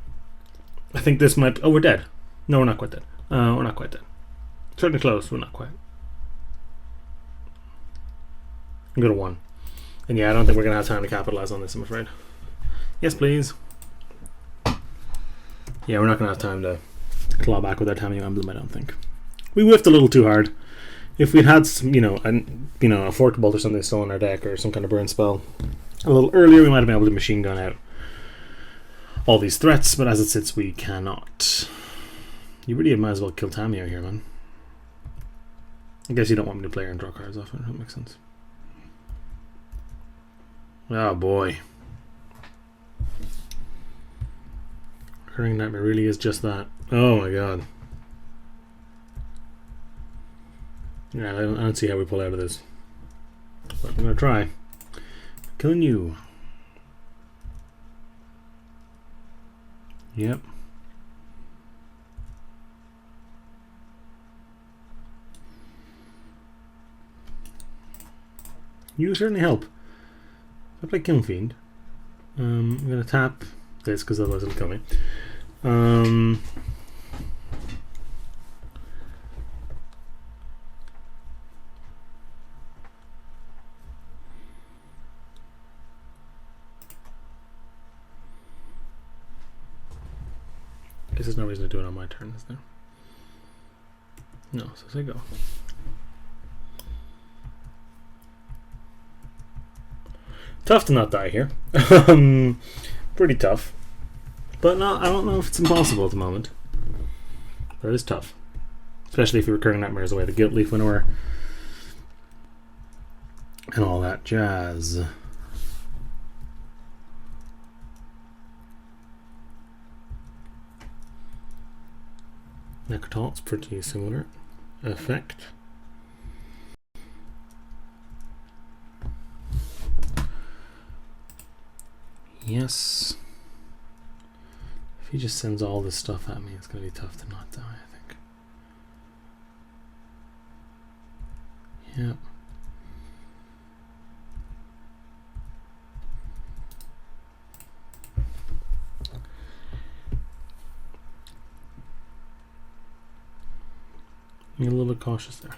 I think this might. Oh, we're dead. No, we're not quite dead. We're not quite dead. Certainly close. We're not quite. I'm going to 1. And yeah, I don't think we're going to have time to capitalize on this, I'm afraid. Yes, please. Yeah, we're not going to have time to claw back with our Tamiyo Emblem, I don't think. We whiffed a little too hard. If we'd had some, a Forked Bolt or something still in our deck, or some kind of burn spell a little earlier, we might have been able to machine gun out all these threats, but as it sits, we cannot. You really might as well kill Tamiyo here, man. I guess you don't want me to play her and draw cards off it. That makes sense. Oh boy. Recurring Nightmare really is just that. Oh my god. Yeah, I don't see how we pull out of this. But I'm gonna try. Killing you. Yep. You certainly help. I play Kiln Fiend. I'm going to tap this because otherwise it'll kill me. Guess there's no reason to do it on my turn, is there? No, so say go. Tough to not die here. Pretty tough. But no, I don't know if it's impossible at the moment. But it is tough. Especially if your Recurring Nightmare is away the Guilt Leaf Winnower. And all that jazz. Necrotalt's pretty similar effect. Yes. If he just sends all this stuff at me, it's going to be tough to not die, I think. Yep. I'm a little bit cautious there.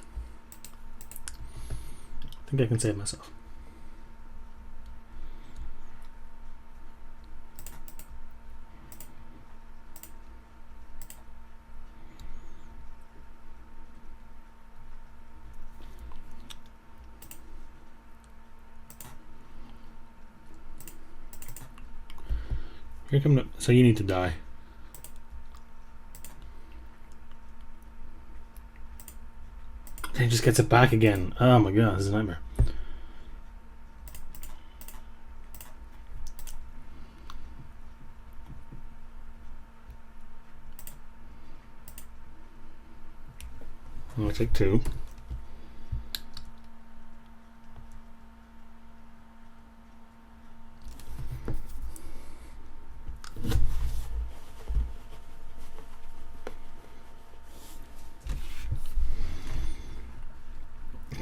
I think I can save myself. Here come the, so you need to die. And he just gets it back again. Oh my god, this is a nightmare. I'll take 2.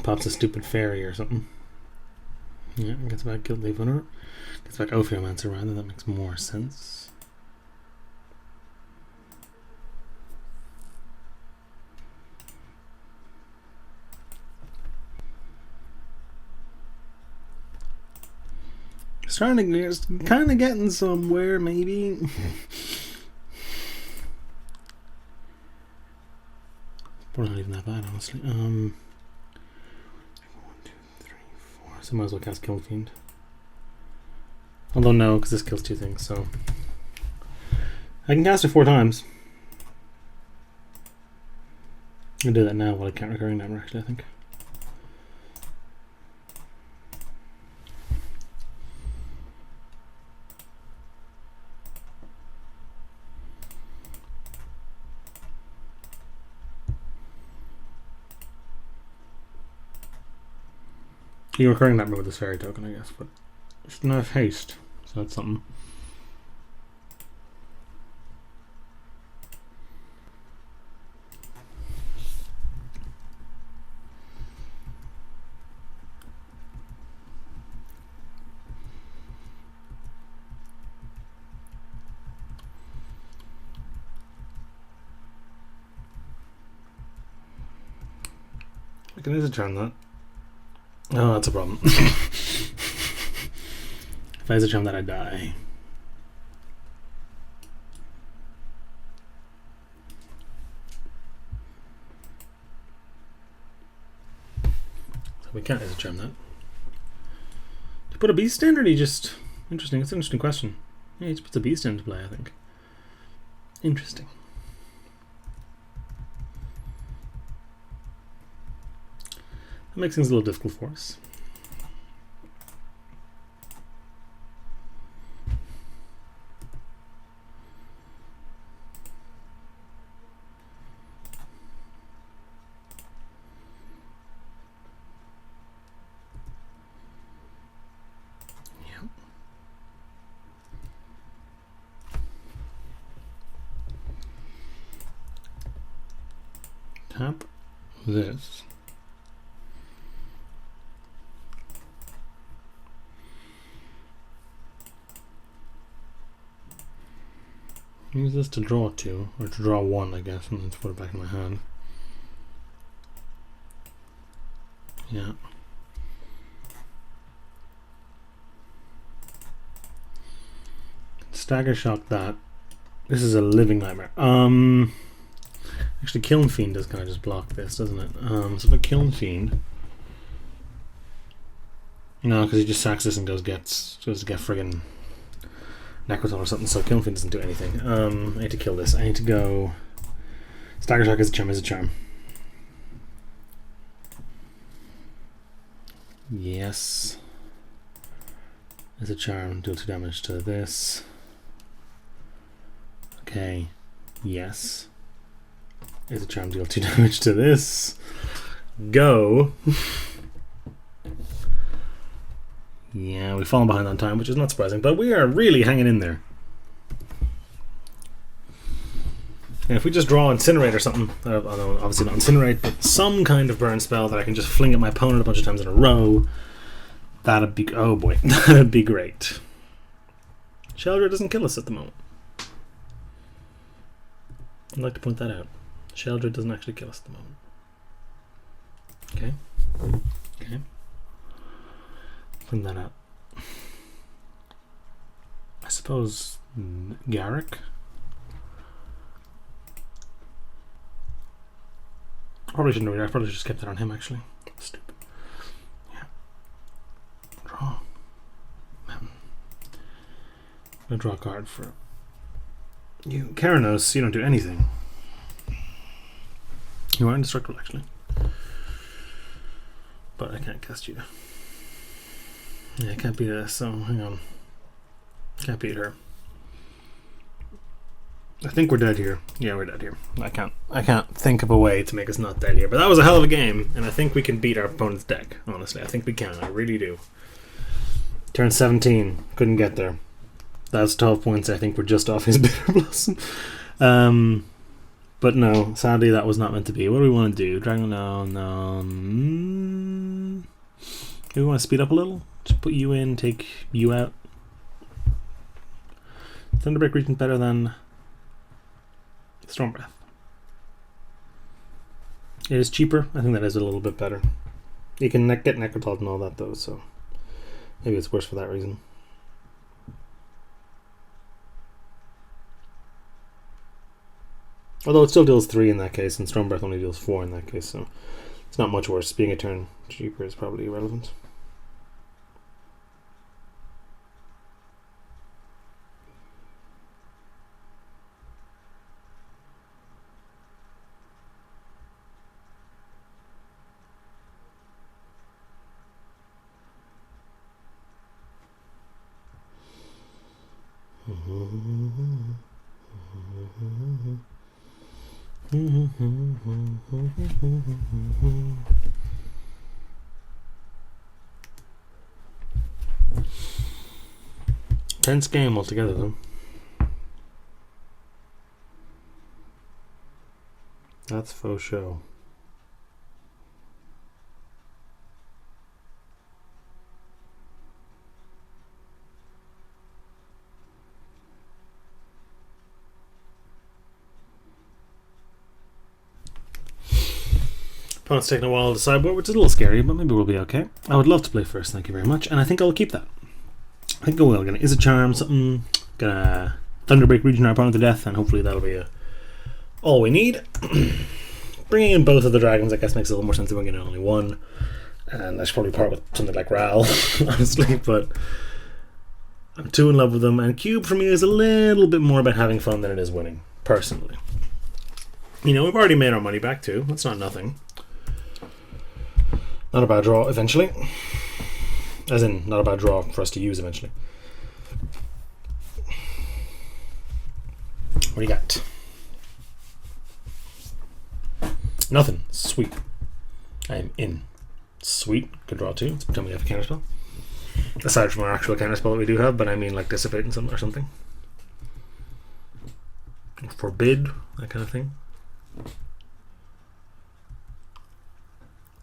Pops a stupid fairy or something. Yeah, gets back Guilt Leaf Winnower. Gets back Ophiomancer rather, that makes more sense. Starting to kind of getting somewhere, maybe. Probably not even that bad, honestly. 1, 2, 3, 4. So might as well cast Kiln Fiend. Although no, because this kills 2 things, so I can cast it 4 times. I'll do that now while I can't recurring number, actually, I think. You're recurring that with this fairy token, I guess, but it's not have haste, so that's something. I can easily turn that. Oh, that's a problem. If I charm that, I die. So we can't charm that. Do you put a beast in, or do you just... Interesting, it's an interesting question. Yeah, he just puts a beast into play, I think. Interesting. That makes things a little difficult for us. Yep. Tap this. Use this to draw 2, or to draw 1, I guess, and then to put it back in my hand. Yeah. Stagger Shock that. This is a living nightmare. Actually, Kiln Fiend does kind of just block this, doesn't it? So if I Kiln Fiend, no, because he just sacks this and goes to get friggin' Necrotal or something, so Kiln Fiend doesn't do anything. I need to kill this. I need to go... Stagger Shock is a charm, Yes. Is a charm, deal 2 damage to this. Okay. Yes. Is a charm, deal 2 damage to this. Go. Yeah, we've fallen behind on time, which is not surprising, but we are really hanging in there. And if we just draw Incinerate or something, obviously not Incinerate, but some kind of burn spell that I can just fling at my opponent a bunch of times in a row, that'd be, oh boy, that'd be great. Sheldra doesn't kill us at the moment. I'd like to point that out. Sheldra doesn't actually kill us at the moment. Okay. Okay. Clean that up. I suppose Garrick. Probably shouldn't have. I probably just kept it on him actually. Stupid. Yeah. Draw. I'm gonna draw a card for you. Keranos, you don't do anything. You are indestructible actually. But I can't cast you. Yeah, I can't beat this, so hang on. Can't beat her. I think we're dead here. Yeah, we're dead here. I can't think of a way to make us not dead here. But that was a hell of a game, and I think we can beat our opponent's deck, honestly. I think we can. I really do. Turn 17. Couldn't get there. That's 12 points. I think we're just off his Bitter Blossom. But no, sadly that was not meant to be. What do we want to do? Dragon? No. Do we want to speed up a little? Just put you in, take you out. Thunderbreak Regent better than Storm Breath. It is cheaper. I think that is a little bit better. You can get Necrotal and all that though, so maybe it's worse for that reason. Although it still deals 3 in that case, and Storm Breath only deals 4 in that case, so it's not much worse. Being a turn cheaper is probably irrelevant. Tense game altogether, though. That's faux show. Opponent's taking a while to decide, which is a little scary, but maybe we'll be okay. I would love to play first, thank you very much, and I think I'll keep that. I think I will. Gonna Is a Charm, something, gonna Thunderbreak Region our opponent to death, and hopefully that'll be all we need. Bringing in both of the dragons, I guess, makes a little more sense than bringing in only one, and I should probably part with something like Ral, honestly, but I'm too in love with them, and Cube for me is a little bit more about having fun than it is winning, personally. You know, we've already made our money back too, that's not nothing. Not a bad draw eventually. As in, not a bad draw for us to use eventually. What do you got? Nothing. Sweet. I am in. Sweet. Good draw too. It's becoming we have a counterspell. Aside from our actual counterspell that we do have, but I mean like Dissipate and something or something. Forbid, that kind of thing.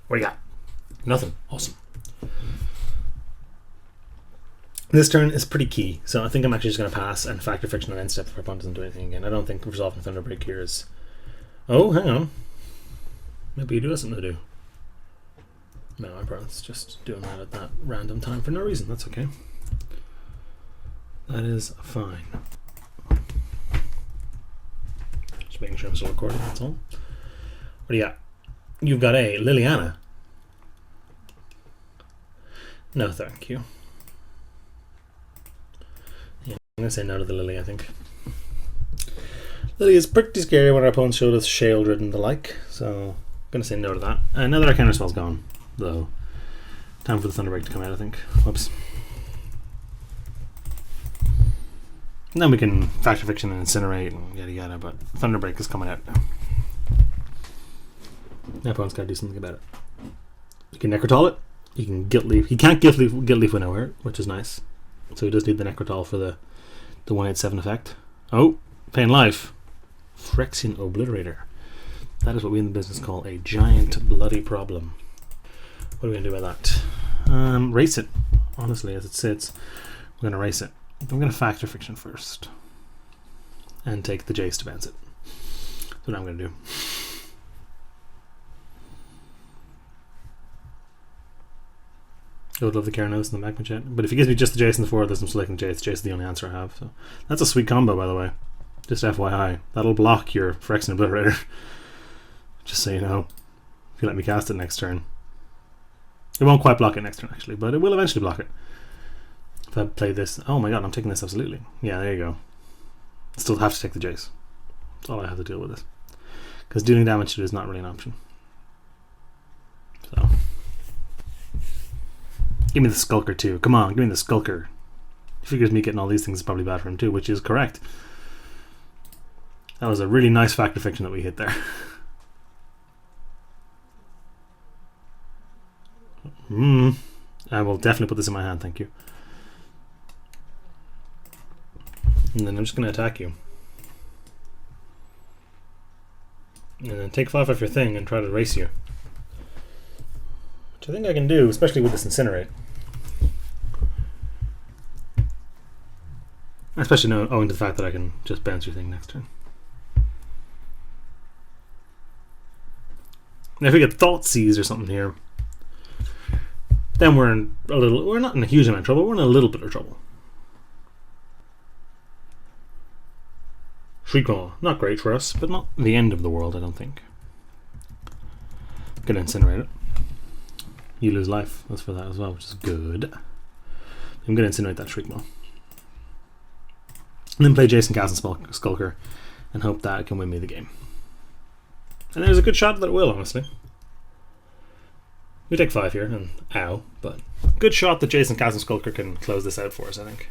What do you got? Nothing. Awesome. This turn is pretty key, so I think I'm actually just going to pass and Factor Friction on end step if our opponent doesn't do anything again. I don't think resolving Thunderbreak here is... Oh, hang on. Maybe you do have something to do. No, my opponent's just doing that at that random time for no reason. That's okay. That is fine. Just making sure I'm still recording, that's all. What do you got? You've got a Liliana. No, thank you. Yeah, I'm going to say no to the Lily, I think. Lily is pretty scary when our opponents showed us Shieldred and the like, so I'm going to say no to that. Now that our counterspell's gone, though, time for the Thunderbreak to come out, I think. Whoops. And then we can Factor Fiction and Incinerate and yada yada, but Thunderbreak is coming out now. My opponent's got to do something about it. You can Necrotol it. You can Guilt Leaf. He can't Guilt Leaf with nowhere, which is nice. So he does need the Necrotol for the 187 effect. Oh, Pain Life. Phyrexian Obliterator. That is what we in the business call a giant bloody problem. What are we going to do about that? Race it. Honestly, as it sits, we're going to race it. I'm going to Factor Fiction first. And take the Jace to bounce it. That's what I'm going to do. I would love the Keranos and the Magma Jet, but if he gives me just the Jace and the 4 of this, I'm selecting Jace. Jace is the only answer I have. So that's a sweet combo, by the way. Just FYI. That'll block your Phyrexian Obliterator. Just so you know. If you let me cast it next turn. It won't quite block it next turn, actually, but it will eventually block it. If I play this... Oh my god, I'm taking this absolutely. Yeah, there you go. Still have to take the Jace. That's all I have to deal with this. Because dealing damage to it is not really an option. So... Give me the Skulker too. Come on, give me the Skulker. He figures me getting all these things is probably bad for him too, which is correct. That was a really nice Factor Fiction that we hit there. I will definitely put this in my hand, thank you. And then I'm just going to attack you. And then take 5 off your thing and try to race you. Which I think I can do, especially with this Incinerate. Especially owing to the fact that I can just bounce your thing next turn. Now if we get Thought Seize or something here, then we're not in a huge amount of trouble, we're in a little bit of trouble. Shriekmaw, not great for us, but not the end of the world, I don't think. Gonna incinerate it. You lose life, that's for that as well, which is good. I'm gonna incinerate that Shriekmaw. And then play Jason Castle Skulker and hope that it can win me the game. And there's a good shot that it will, honestly. We take 5 here, and ow, but good shot that Jason Castle Skulker can close this out for us, I think.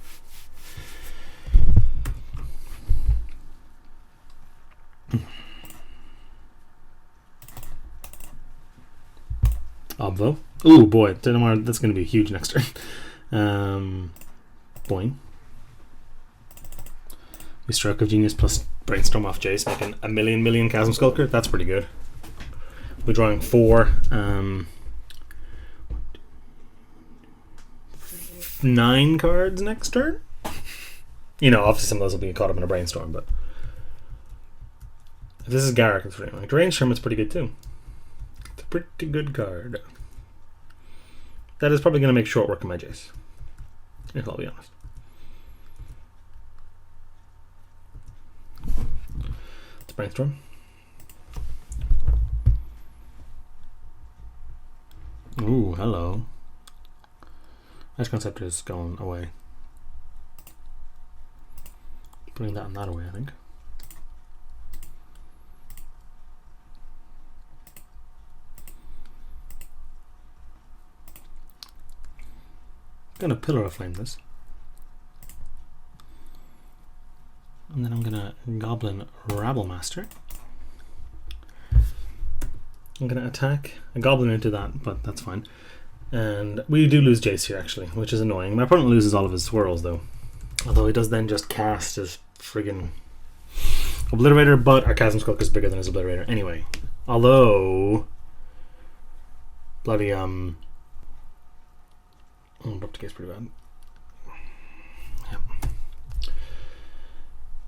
Obvo. Ooh, boy, that's going to be huge next turn. Boing. We Stroke of Genius plus Brainstorm off Jace, making a million Chasm Skulker. That's pretty good. We're drawing 4. 9 cards next turn. You know, obviously some of those will be caught up in a Brainstorm, but if this is Garrick, it's pretty like Range Sherman's pretty good too. It's a pretty good card. That is probably going to make short work of my Jace, if I'll be honest. Let's Brainstorm. Ooh, hello. Ice Concept is going away. Putting that and that away, I think. Gonna Pillar of Flame this. And then I'm gonna Goblin Rabblemaster. I'm gonna attack a Goblin into that, but that's fine. And we do lose Jace here, actually, which is annoying. My opponent loses all of his swirls, though. Although he does then just cast his friggin' Obliterator, but our Chasm Skulker is bigger than his Obliterator anyway. Although... bloody, Abrupt Decay is pretty bad. Yeah.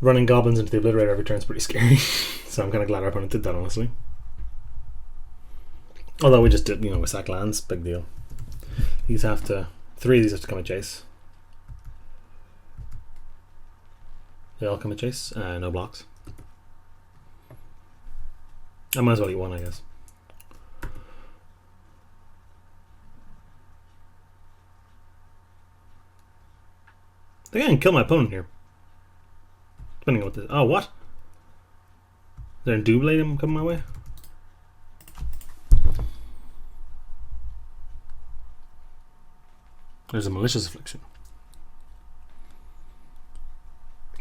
Running Goblins into the Obliterator every turn is pretty scary. So I'm kind of glad our opponent did that, honestly. Although we just did, we sack lands, big deal. These have to, 3 of these have to come at Jace. They all come at Jace, no blocks. I might as well eat 1, I guess. I think I can kill my opponent here. Depending on what this. Oh, what? Is there a Doublade coming my way? There's a Malicious Affliction.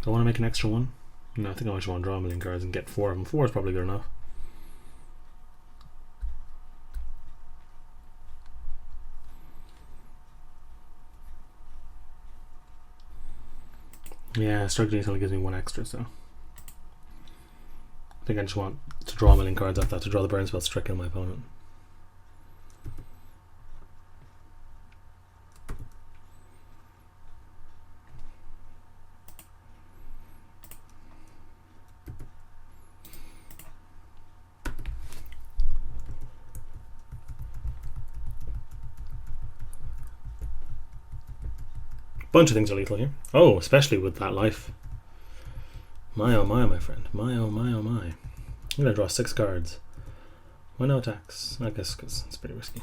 Do I want to make an extra one? No, I think I just want to draw a million cards and get 4 of them. 4 is probably good enough. Yeah, Stroke Genius only gives me 1 extra, so I think I just want to draw a million cards off that to draw the burn spell to kill my opponent. Bunch of things are lethal here. Oh, especially with that life. My oh my, my friend. My oh my oh my. I'm gonna draw 6 cards. Why no attacks? I guess because it's pretty risky.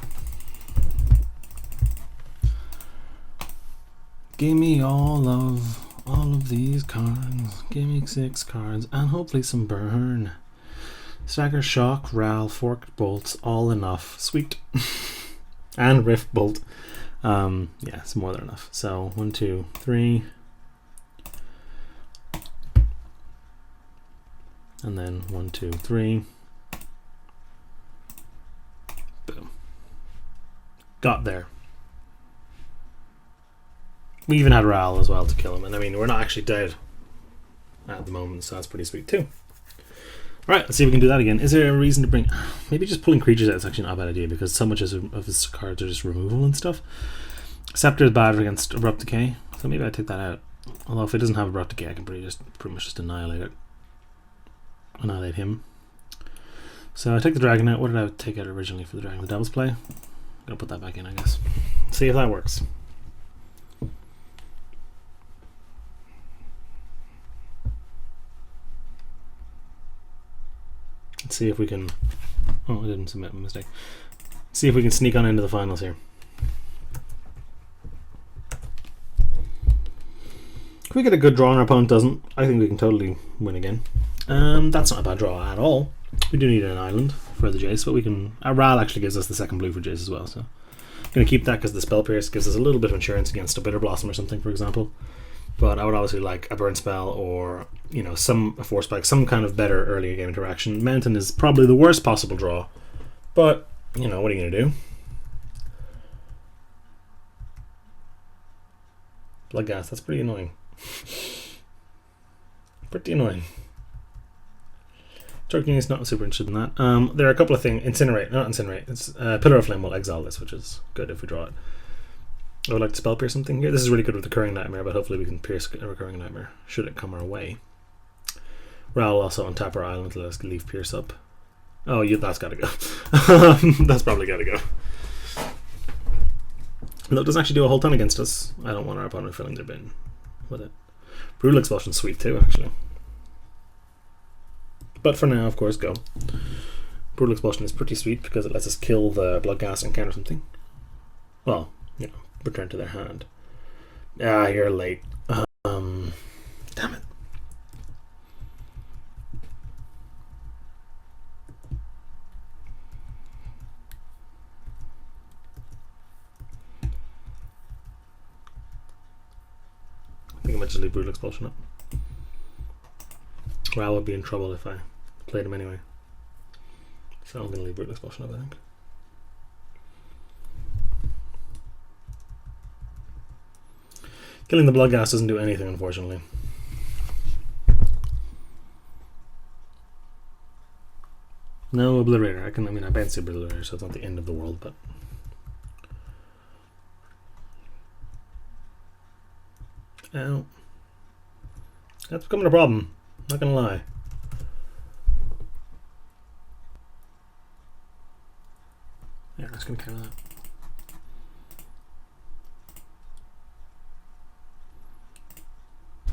Give me all of these cards. Give me 6 cards and hopefully some burn. Stagger, Shock, Ral, Forked Bolts, all enough. Sweet. And Rift Bolt. Yeah, it's more than enough. So 1, 2, 3, and then 1, 2, 3. Boom. Got there. We even had Ral as well to kill him, and I mean we're not actually dead at the moment, so that's pretty sweet too. Alright, let's see if we can do that again. Is there a reason to bring... Maybe just pulling creatures out is actually not a bad idea, because so much of his cards are just removal and stuff. Scepter is bad against Abrupt Decay, so maybe I take that out. Although if it doesn't have Abrupt Decay, I can pretty much just annihilate it. Annihilate him. So I take the Dragon out. What did I take out originally for the Dragon? The Devil's Play? I'm going to put that back in, I guess. See if that works. Let's see if we can... Oh, I didn't submit, my mistake. See if we can sneak on into the finals here. If we get a good draw and our opponent doesn't, I think we can totally win again. That's not a bad draw at all. We do need an island for the Jace, but we can... Ral actually gives us the second blue for Jace as well, so... I'm going to keep that because the Spell Pierce gives us a little bit of insurance against a Bitter Blossom or something, for example. But I would obviously like a Burn Spell or, you know, a Force Spike, some kind of better early game interaction. Mountain is probably the worst possible draw, but, you know, what are you going to do? Bloodghast, that's pretty annoying. Pretty annoying. Turkey is not super interested in that. There are a couple of things. Incinerate, not Incinerate. It's Pillar of Flame will exile this, which is good if we draw it. I would like to Spell Pierce something here. This is really good with Recurring Nightmare, but hopefully we can pierce a Recurring Nightmare should it come our way. Ral will also untap our island to let us leave Pierce up. Oh, that's got to go. That's probably got to go. No, it doesn't actually do a whole ton against us. I don't want our opponent filling their bin with it. Brutal Expulsion's sweet too, actually. But for now, of course, go. Brutal Expulsion is pretty sweet because it lets us kill the Bloodghast and counter something. Well, you know, return to their hand. Ah, you're late. Damn it. I think I might just leave Brutal Expulsion up. Ral would be in trouble if I played him anyway. So I'm going to leave Brutal Expulsion up, I think. Killing the Bloodghast doesn't do anything, unfortunately. No Obliterator. I banned the Obliterator, so it's not the end of the world, but... Ow. That's becoming a problem. Not gonna lie. Yeah, I'm just gonna counter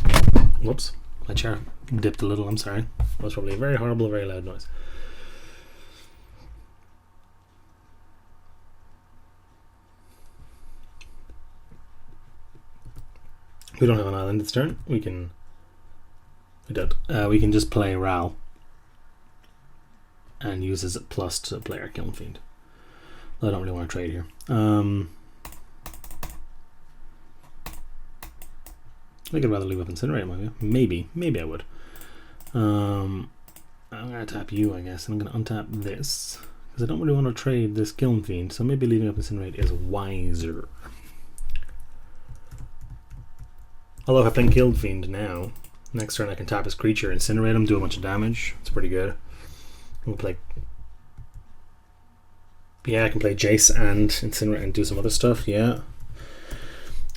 that. Whoops, my chair dipped a little, I'm sorry. That was probably a very horrible, very loud noise. We don't have an island this turn. We don't. We can just play Ral and use as it plus to play our Kiln Fiend. I don't really want to trade here. I think I'd rather leave up Incinerate, maybe I would. I'm going to tap you, I guess, and I'm going to untap this because I don't really want to trade this Kiln Fiend, so maybe leaving up Incinerate is wiser. Although if I play Kiln Fiend now, next turn I can tap his creature, incinerate him, do a bunch of damage. It's pretty good. We'll play... Yeah, I can play Jace and incinerate and do some other stuff, yeah.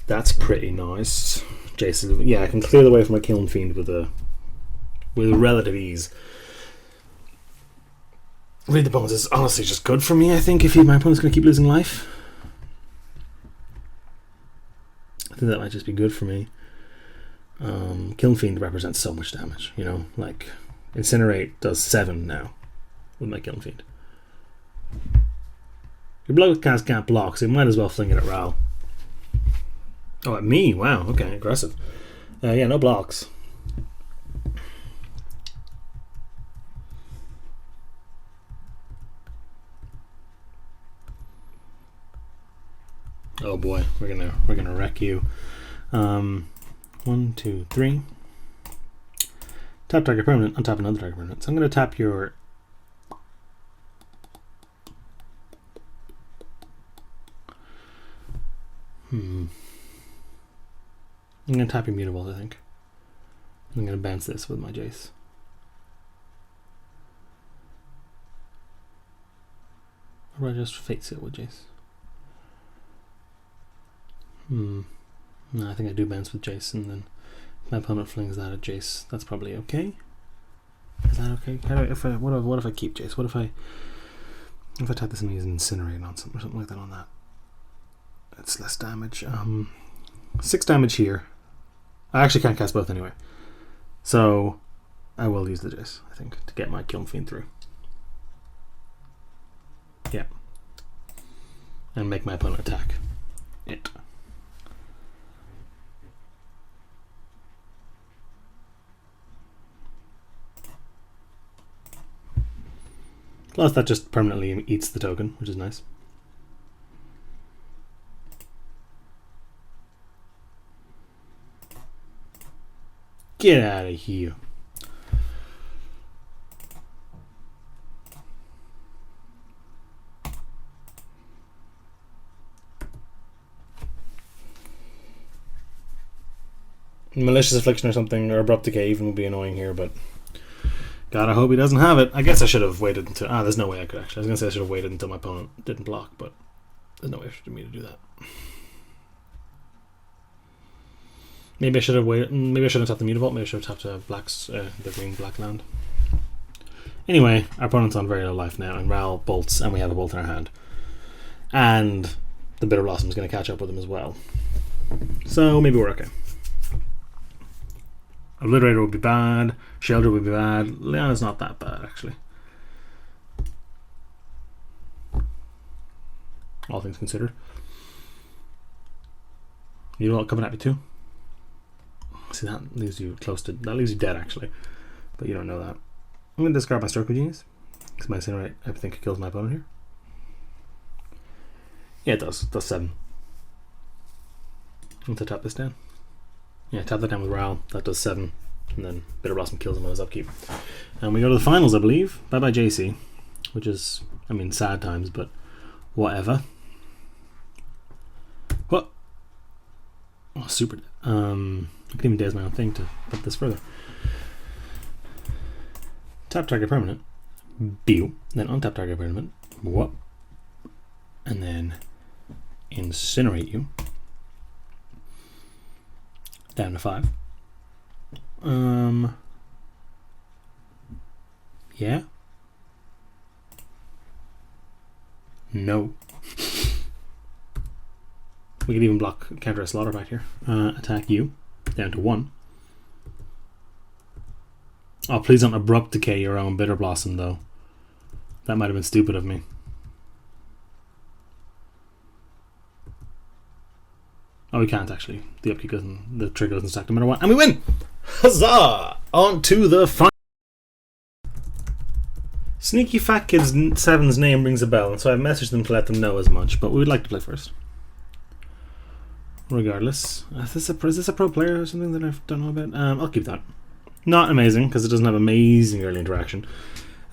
That's pretty nice. Jace, yeah, I can clear the way from my Kiln Fiend with relative ease. Read the Bones is honestly just good for me, I think, if my opponent's going to keep losing life. I think that might just be good for me. Kiln Fiend represents so much damage, you know, like Incinerate does 7 now with my Kiln Fiend. Your Bloodghast can't block, so you might as well fling it at Ral. Oh, at me? Wow, okay, aggressive. Yeah, no blocks. Oh boy, we're gonna wreck you. 1, 2, 3. Tap target permanent, untap another target permanent. So I'm gonna tap your I'm gonna tap your mutables, I think. I'm gonna bounce this with my Jace. Or I just face it with Jace. No, I think I do bounce with Jace, and then my opponent flings that at Jace. That's probably okay. Is that okay? What if I keep Jace? What if I tap this and use Incinerate on something or something like that on that? That's less damage. 6 damage here. I actually can't cast both anyway, so I will use the Jace, I think, to get my Kiln Fiend through. Yeah. And make my opponent attack it. Plus that just permanently eats the token, which is nice. Get out of here. Malicious Affliction or something, or Abrupt Decay even would be annoying here, but God, I hope he doesn't have it. I guess I should have waited until... there's no way I could actually. I was going to say I should have waited until my opponent didn't block, but there's no way for me to do that. Maybe I should have waited. Maybe I shouldn't have tapped the Mutavault. Maybe I should have tapped the green-black land. Anyway, our opponent's on very low life now, and Ral bolts, and we have a bolt in our hand. And the Bitter Blossom is going to catch up with him as well. So maybe we're okay. Obliterator would be bad. Shelter would be bad. Leon's not that bad, actually. All things considered. You know what? Coming at me too. See, that leaves you close to... That leaves you dead, actually. But you don't know that. I'm going to discard my Circle Genius. Because my Incinerate, I think it kills my opponent here. Yeah, it does. It does 7. I'm going to tap this down. Yeah, tap that down with Ral. That does 7. And then Bitter Blossom kills him on his upkeep. And we go to the finals, I believe. Bye-bye JC. Which is, I mean, sad times, but whatever. What? Oh, super. I can even daze my own thing to put this further. Tap target permanent. Bew. Then untap target permanent. What? And then incinerate you. Down to 5. Yeah. No. We could even block counter a Slaughter back here. Attack you. Down to 1. Oh, please don't Abrupt Decay your own Bitter Blossom, though. That might have been stupid of me. Oh, we can't actually. The upkeep doesn't, the trigger doesn't stack no matter what. And we win! Huzzah! On to the final. Sneaky Fat Kid's 7's name rings a bell, and so I've messaged them to let them know as much, but we would like to play first. Regardless. Is this a pro player or something that I don't know about? I'll keep that. Not amazing, because it doesn't have amazing early interaction.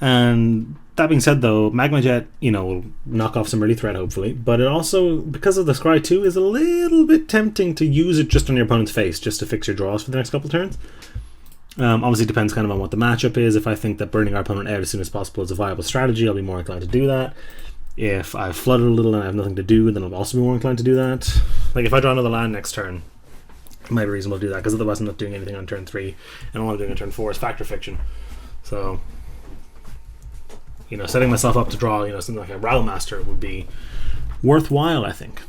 And that being said, though, Magma Jet, you know, will knock off some early threat, hopefully. But it also, because of the Scry 2, is a little bit tempting to use it just on your opponent's face, just to fix your draws for the next couple turns. Obviously, it depends kind of on what the matchup is. If I think that burning our opponent out as soon as possible is a viable strategy, I'll be more inclined to do that. If I've flooded a little and I have nothing to do, then I'll also be more inclined to do that. Like, if I draw another land next turn, it might be reasonable to do that, because otherwise I'm not doing anything on turn 3, and all I'm doing on turn 4 is Factor Fiction. So, you know, setting myself up to draw, you know, something like a Rattle Master would be worthwhile, I think.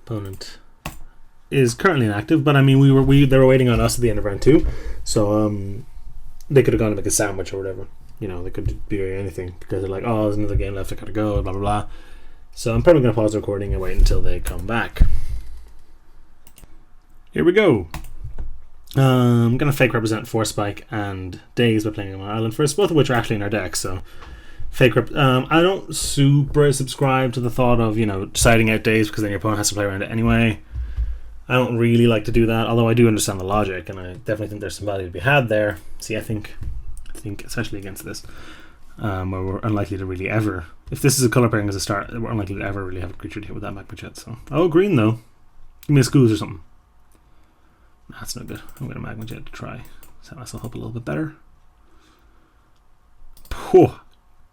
Opponent is currently inactive, but I mean, they were waiting on us at the end of round 2, so they could have gone to make a sandwich or whatever. You know, they could be anything, because they're like, oh, there's another game left, I gotta go, blah blah blah. So I'm probably gonna pause the recording and wait until they come back. Here we go. I'm gonna fake represent Force Spike and Daze by playing on my island first, both of which are actually in our deck. So fake I don't super subscribe to the thought of, you know, siding out Daze, because then your opponent has to play around it anyway. I don't really like to do that, although I do understand the logic, and I definitely think there's some value to be had there. See, I think especially against this, where we're unlikely to really ever, if this is a color pairing as a start, we're unlikely to ever really have a creature to hit with that Magma Jet. So, oh, green though, give me a Scoos or something. That's no good. I'm gonna Magma Jet to try set myself up a little bit better. Pooh.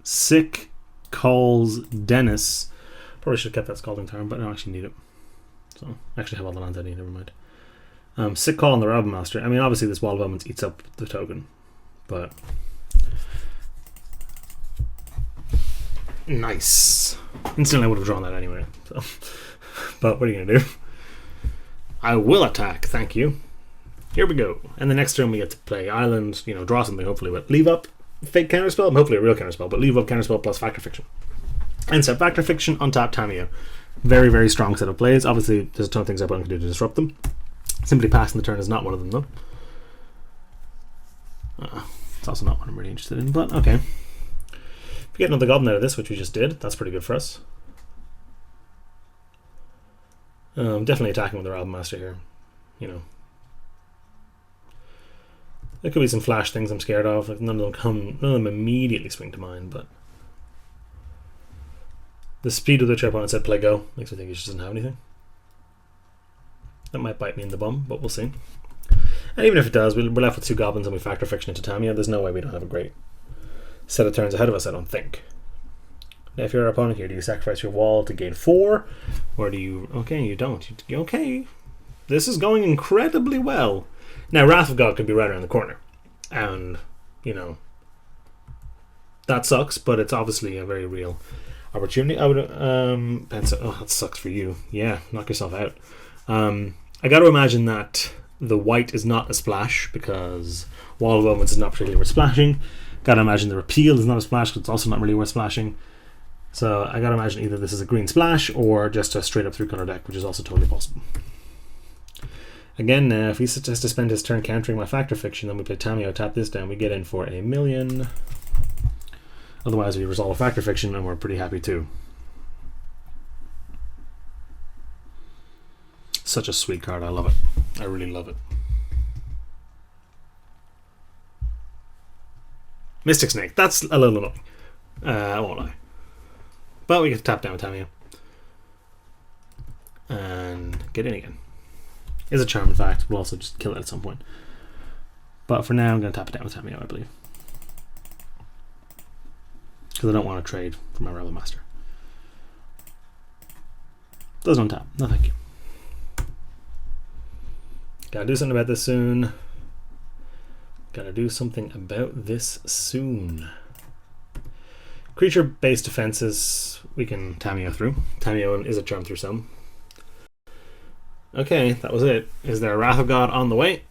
Sick calls Dennis. Probably should have kept that Scalding Tarn, but I don't actually need it. So I actually have all the lands I need. Never mind. Sick call on the Rabble Master. I mean, obviously this Wall of Omens eats up the token, but nice. Instantly, I would have drawn that anyway. So, but what are you gonna do? I will attack. Thank you. Here we go. And the next turn we get to play Island, you know, draw something hopefully, but leave up fake counterspell, and hopefully a real counterspell, but leave up counterspell plus Factor Fiction. And set Factor Fiction on top Tamiyo. Very, very strong set of plays. Obviously, there's a ton of things opponent can do to disrupt them. Simply passing the turn is not one of them, though. It's also not what I'm really interested in, but okay. If we get another Goblin out of this, which we just did, that's pretty good for us. Definitely attacking with the Realm Master here. You know. There could be some flash things I'm scared of. Like none of them immediately spring to mind, but the speed with which our opponent said play go makes me think he just doesn't have anything. That might bite me in the bum, but we'll see. And even if it does, we're left with 2 goblins and we Factor Fiction into Tamiyo. There's no way we don't have a great set of turns ahead of us, I don't think. Now, if you're our opponent here, do you sacrifice your wall to gain 4? Or do you... Okay, you don't. Okay. This is going incredibly well. Now, Wrath of God could be right around the corner. And, you know, that sucks, but it's obviously a very real opportunity. I would... Pencil, oh, that sucks for you. Yeah, knock yourself out. I got to imagine that the white is not a splash, because Wall of Omens is not particularly worth splashing. Got to imagine the Repeal is not a splash, because it's also not really worth splashing. So I got to imagine either this is a green splash, or just a straight up 3-color deck, which is also totally possible. Again, if he has to spend his turn countering my Factor Fiction, then we play Tamiyo, tap this down, we get in for $1 million. Otherwise we resolve a Factor Fiction and we're pretty happy too. Such a sweet card, I love it. I really love it. Mystic Snake, that's a little annoying. I won't lie. But we get to tap down with Tamiyo. And get in again. Is a charm, in fact. We'll also just kill it at some point. But for now, I'm going to tap it down with Tamiyo, I believe. Because I don't want to trade for my Rebel Master. Doesn't untap. No, thank you. Gotta do something about this soon. Gotta do something about this soon. Creature-based defenses, we can Tamiyo through. Tamiyo is a charm through some. Okay, that was it. Is there a Wrath of God on the way?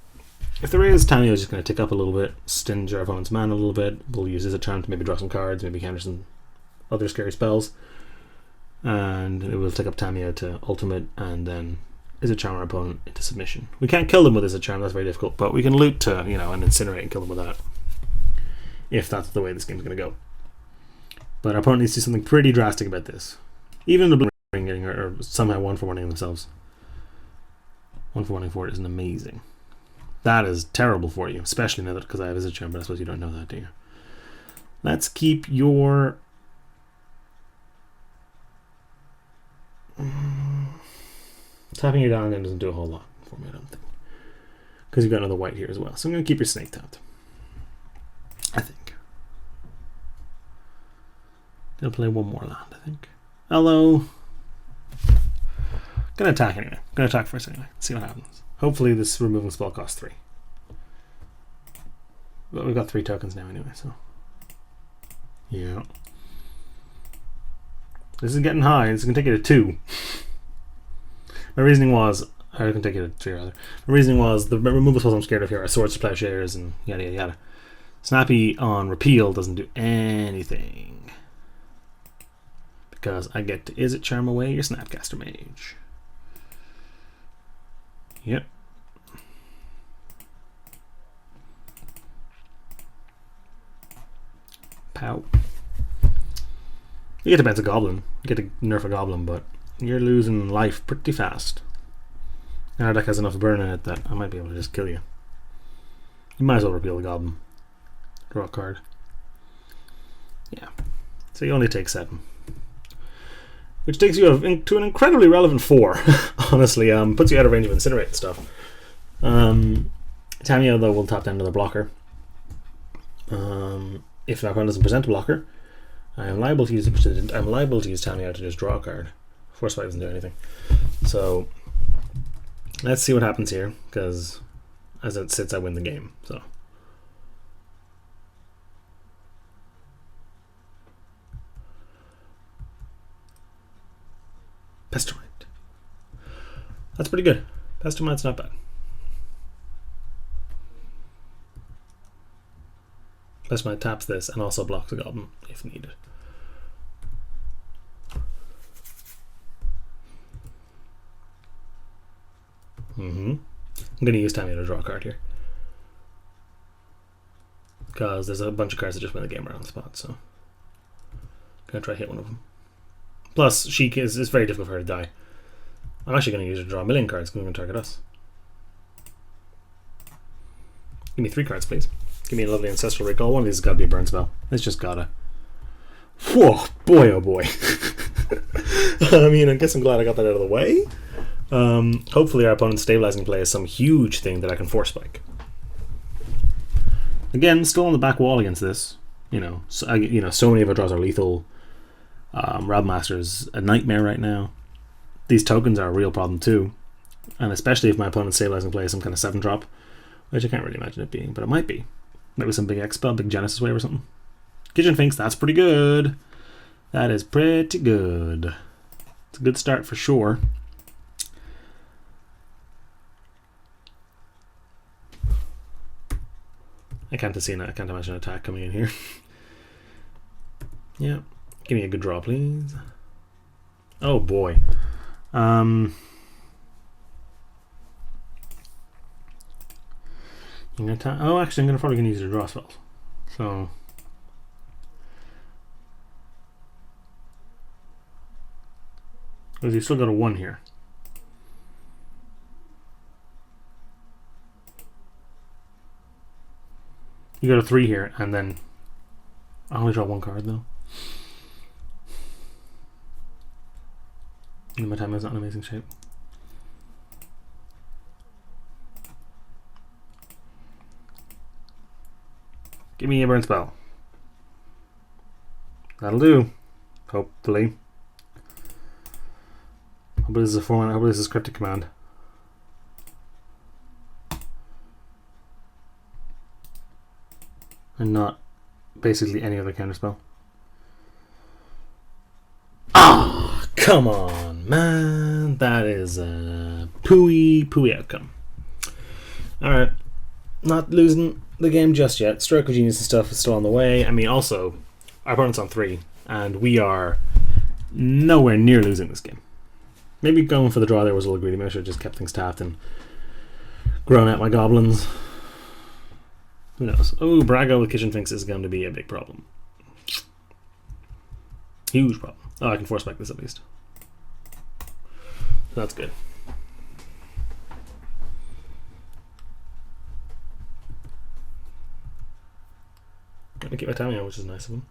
If there is, Tamiyo is just going to tick up a little bit, stinge our opponent's mana a little bit. We'll use his charm to maybe draw some cards, maybe counter some other scary spells. And it will tick up Tamiyo to ultimate, and then is a charm our opponent into submission. We can't kill them with is a charm, that's very difficult, but we can loot to, you know, and incinerate and kill them with that. If that's the way this game's going to go. But our opponent needs to do something pretty drastic about this. Even the blue ring getting or somehow 1-for-1ing themselves. 1-for-1ing for it isn't amazing. That is terrible for you, especially now that because I have a charm, but I suppose you don't know that, do you? Let's keep your tapping your down then doesn't do a whole lot for me, I don't think. Because you've got another white here as well. So I'm going to keep your snake tapped. I think. Gonna play one more land, I think. Hello. Gonna attack anyway. Gonna attack first anyway. See what happens. Hopefully this removing spell costs 3. But we've got 3 tokens now anyway, so. Yeah. This is getting high. It's gonna take it to 2. My reasoning was I can take it to 3 rather. My reasoning was the removal spells I'm scared of here are Swords to Plowshares and yada yada yada. Snappy on Repeal doesn't do anything. Because I get to Is It Charm away your Snapcaster Mage. Yep. Pow. You get to bench a goblin. You get to nerf a goblin, but you're losing life pretty fast. And our deck has enough burn in it that I might be able to just kill you. You might as well repeal the goblin. Draw a card. Yeah. So you only take 7. Which takes you to an incredibly relevant 4, honestly. Puts you out of range of Incinerate and stuff. Tamiyo, though, will tap down another blocker. If our opponent doesn't present a blocker, I am liable to use Tamiyo to just draw a card. Force 5 doesn't do anything. So let's see what happens here, because as it sits, I win the game. So. Pestilmite. That's pretty good. Pestilmite's not bad. Best Mind taps this and also blocks the goblin if needed. I'm going to use Tamiyo to draw a card here, because there's a bunch of cards that just win the game around the spot, so I'm going to try to hit one of them. Plus, Sheik it's very difficult for her to die. I'm actually going to use her to draw a million cards because I'm going to target us. Give me 3 cards, please. Give me a lovely Ancestral Recall. One of these has got to be a burn spell. It's just gotta. Whoa, boy, oh boy. I mean, I guess I'm glad I got that out of the way. Hopefully our opponent's stabilizing play is some huge thing that I can force spike. Again, still on the back wall against this. So many of our draws are lethal. Rabmaster is a nightmare right now. These tokens are a real problem too. And especially if my opponent's stabilizing play is some kind of 7-drop. Which I can't really imagine it being, but it might be. Maybe some big X spell, big Genesis wave or something. Kitchen Finks, that's pretty good. That is pretty good. It's a good start for sure. I can't imagine an attack coming in here. Yeah. Give me a good draw, please. Oh boy. Oh, actually, I'm probably going to use the draw spells. So, because you still got a 1 here. You got a 3 here, and then I only draw 1 card though. And my time is not in amazing shape. Give me a burn spell. That'll do. Hopefully. Hopefully this is a format. Hopefully this is Cryptic Command. And not basically any other counterspell. Ah, come on, man. That is a pooey outcome. Alright. Not losing the game just yet. Stroke of Genius and stuff is still on the way. I mean, also, our opponent's on 3, and we are nowhere near losing this game. Maybe going for the draw there was a little greedy. Maybe I should have just kept things tapped and grown out my goblins. Who knows? Oh, Brago with Kitchen Finks is going to be a big problem. Huge problem. Oh, I can force back this at least. That's good. Gonna keep my timing on, which is nice of him.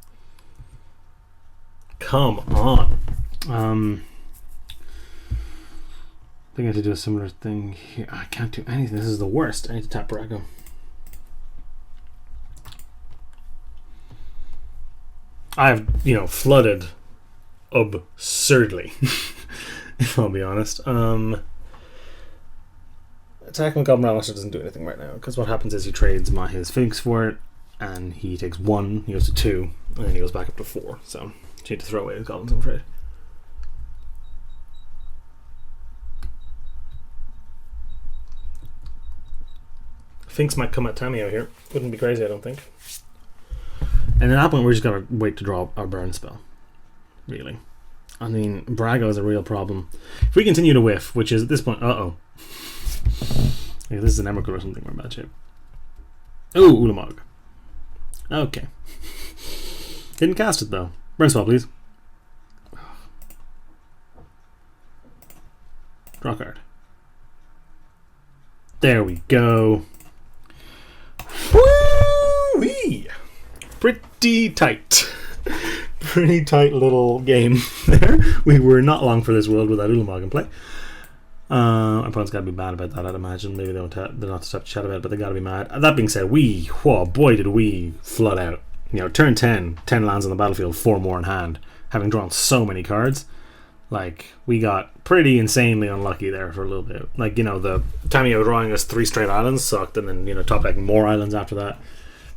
Come on. I think I have to do a similar thing here. I can't do anything. This is the worst. I need to tap Brago. I've, flooded absurdly, if I'll be honest. Attack my Goblin Ravager doesn't do anything right now, because what happens is he trades his Finks for it, and he takes 1, he goes to 2, and then he goes back up to 4. So you need to throw away his goblins, I'm afraid. Finks might come at Tamiyo here. Wouldn't be crazy, I don't think. And at that point, we're just going to wait to draw our burn spell. Really. I mean, Brago is a real problem. If we continue to whiff, which is at this point... Uh-oh. Yeah, this is an Emrakul or something. We're in bad shape. Ooh, Ulamog. Okay. Didn't cast it, though. Burn spell, please. Draw card. There we go. Woo-wee! Pretty tight. Pretty tight little game there. We were not long for this world without Ulamog in play. Our opponent's got to be mad about that, I'd imagine. Maybe they're not to chat about it, but they got to be mad. That being said, boy, did we flood out. Turn 10 lands on the battlefield, 4 more in hand, having drawn so many cards. Like, we got pretty insanely unlucky there for a little bit. Like, the Tamiyo drawing us 3 straight islands sucked, and then, top decking more islands after that.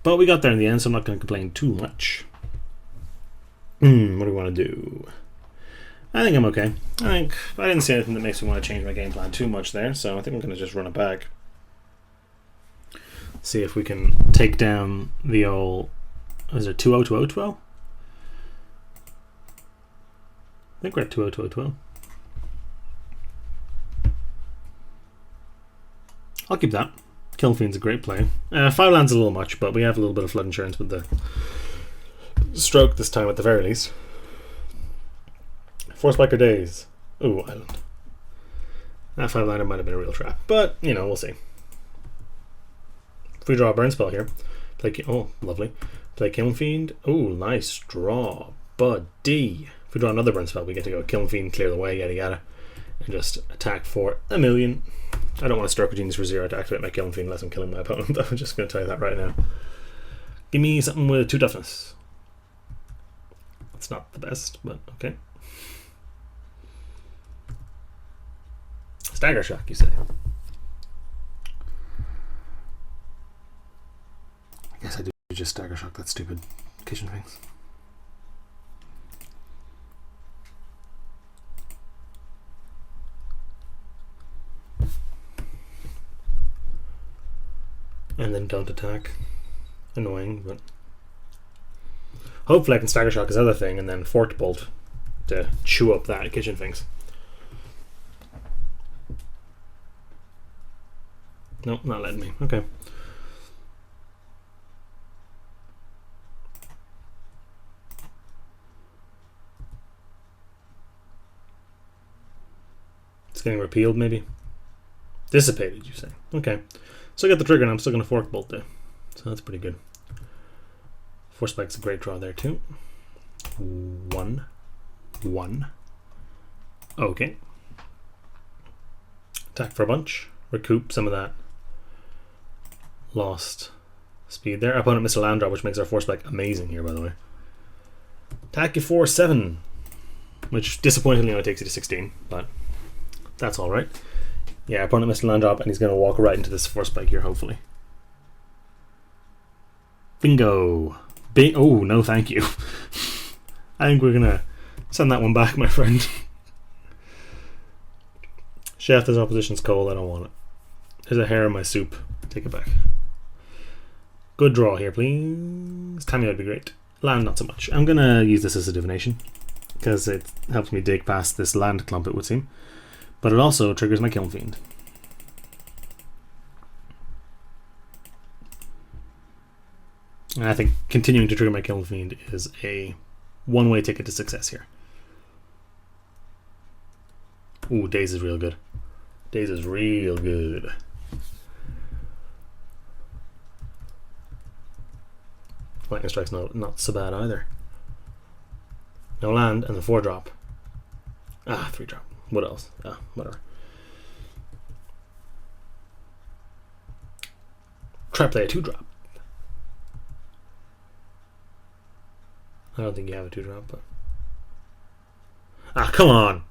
But we got there in the end, so I'm not going to complain too much. What do we want to do? I think I'm okay. I didn't see anything that makes me want to change my game plan too much there, so I think I'm going to just run it back. See if we can take down the old Is it 2-0, 2-0, 2-0? I think we're at 2-0, 2-0, 2-0. I'll keep that. Kilnfiend's a great play. 5 lands a little much, but we have a little bit of flood insurance with the stroke this time at the very least. 4 Spiker Days. Ooh, Island. That 5-lander might have been a real trap, but, you know, we'll see. If we draw a burn spell here, oh, lovely. Play Kilnfiend. Ooh, nice draw, buddy. If we draw another burn spell, we get to go Kilnfiend, clear the way, yada yada, and just attack for 1,000,000. I don't want to Stroke of Genius for 0 to activate my Kilnfiend unless I'm killing my opponent. I'm just going to tell you that right now. Give me something with 2 toughness. It's not the best, but okay. Stagger Shock, you say? I guess I do just Stagger Shock that stupid kitchen things. And then don't attack. Annoying, but hopefully I can Stagger Shock his other thing and then Fort Bolt to chew up that kitchen things. Nope, not letting me. Okay. It's getting repealed, maybe? Dissipated, you say? Okay. So I got the trigger and I'm still going to Fork Bolt there. So that's pretty good. 4 Spike's a great draw there too. 1. Okay. Attack for a bunch. Recoup some of that lost speed there. Our opponent missed a land drop, which makes our 4 Spike amazing here, by the way. Attack you 4/7, which disappointingly only takes you to 16, but that's alright. Yeah, our opponent missed a land drop, and he's going to walk right into this 4 Spike here, hopefully. Bingo! Oh, no thank you. I think we're going to send that one back, my friend. Chef, this opposition's cold, I don't want it. There's a hair in my soup. Take it back. Good draw here, please. Tammy would be great. Land, not so much. I'm going to use this as a divination, because it helps me dig past this land clump, it would seem. But it also triggers my Kilnfiend. And I think continuing to trigger my Kilnfiend is a one-way ticket to success here. Ooh, Daze is real good. Daze is real good. Lightning Strike's not so bad either. No land and the 4-drop. 3-drop. What else? Whatever. Trap play a 2-drop. I don't think you have a 2-drop, but come on.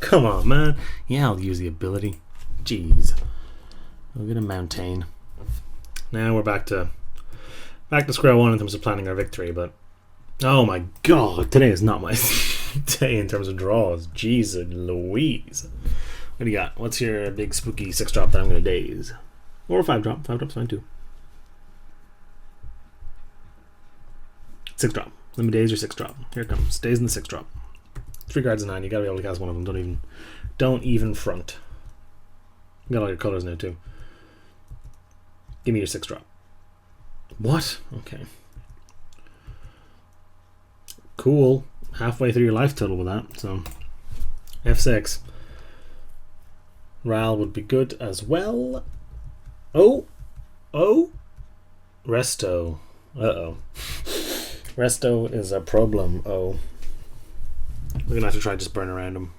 Come on, man. Yeah, I'll use the ability. Jeez. We'll get a mountain. Now we're back to square one in terms of planning our victory, but oh my god, today is not my day in terms of draws. Jesus Louise. What do you got? What's your big spooky 6-drop that I'm going to daze? Or 5-drop. 5-drop's fine too. 6-drop. Let me daze your 6-drop. Here it comes. Daze in the 6-drop. 3 cards and 9. You gotta be able to cast one of them. Don't even front. You got all your colors now too. Give me your 6-drop. What? Okay. Cool. Halfway through your life total with that. So F6. Ral would be good as well. Oh. Resto. Uh-oh. Resto is a problem. Oh. We're gonna have to try to just burn around him.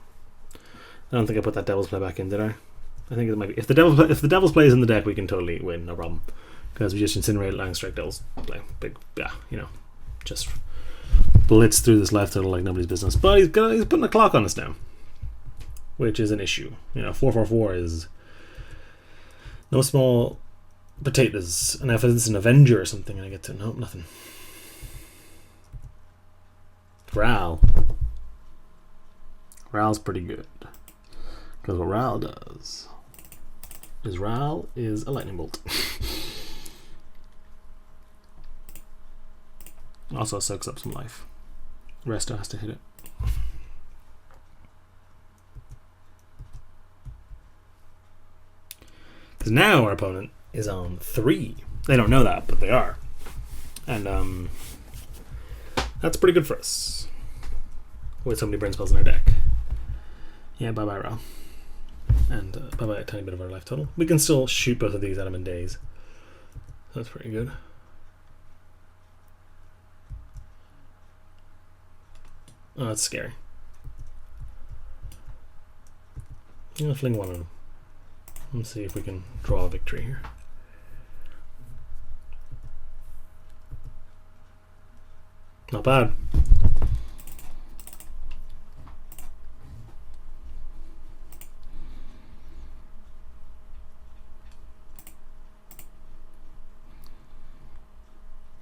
I don't think I put that Devil's Play back in, did I? I think it might be. If the Devil's Play is in the deck, we can totally win, no problem. Because we just incinerate Lightning Strike Devil's Play. Big, yeah, you know, just blitz through this life total like nobody's business. But he's putting a clock on us now, which is an issue. You know, 4/4/4 is no small potatoes. And if it's an Avenger or something, I get to nope, nothing. Ral's pretty good. Because what Ral does is Ral is a lightning bolt. Also soaks up some life. Resto has to hit it. Because now our opponent is on 3. They don't know that, but they are. And that's pretty good for us. With so many burn spells in our deck. Yeah, bye-bye, Ra. And bye-bye a tiny bit of our life total. We can still shoot both of these at him in days. That's pretty good. Oh, that's scary. I'm gonna fling one of them. Let's see if we can draw a victory here. Not bad.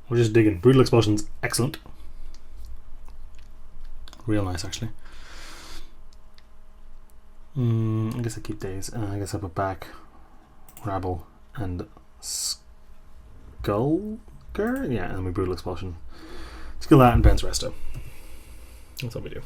We're just digging. Brutal Expulsion's excellent. Real nice, actually. I guess I keep days. I guess I put back Rabble and Skulker. Yeah, and then we Brutal Expulsion. Skill that and Ben's Resto. That's what we do.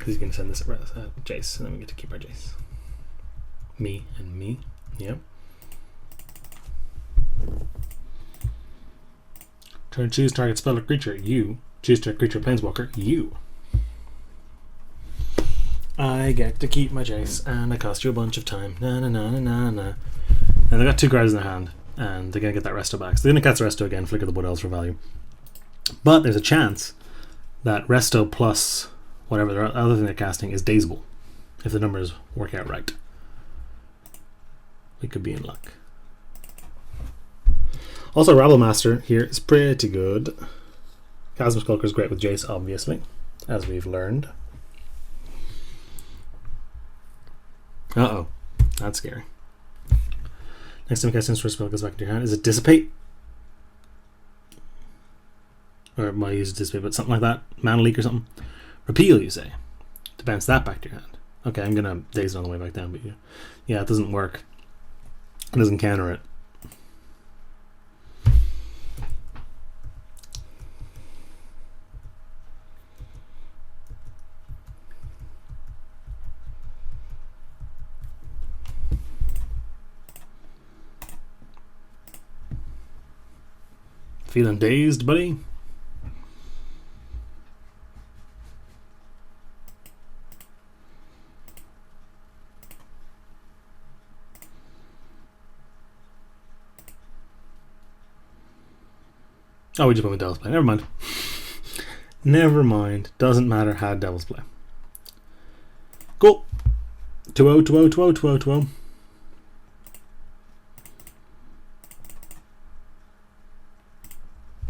He's going to send this at Jace, and then we get to keep our Jace. Me and me. Yep. Turn choose target spell or creature. You. Choose target creature planeswalker. You. I get to keep my Jace, and I cost you a bunch of time. Na na na na na na. And they got 2 cards in their hand, and they're going to get that Resto back. So they're going to cast Resto again, flicker the Wood Elves for value. But there's a chance that Resto plus whatever the other thing they're casting is Dazeable, if the numbers work out right. We could be in luck. Also, Rabble Master here is pretty good. Chasm Skulker is great with Jace, obviously, as we've learned. Uh-oh, that's scary. Next time you cast instant spell goes back into your hand. Is it Dissipate? Or it might use Dissipate, but something like that. Mana Leak or something. Repeal, you say, to bounce that back to your hand. Okay, I'm gonna daze it on the way back down, but yeah, it doesn't work. It doesn't counter it. Feeling dazed, buddy? Oh, we just went with Devil's Play. Never mind. Never mind. Doesn't matter. Had Devil's Play. Cool. 2-0, 2-0, 2-0, 2-0, 2-0.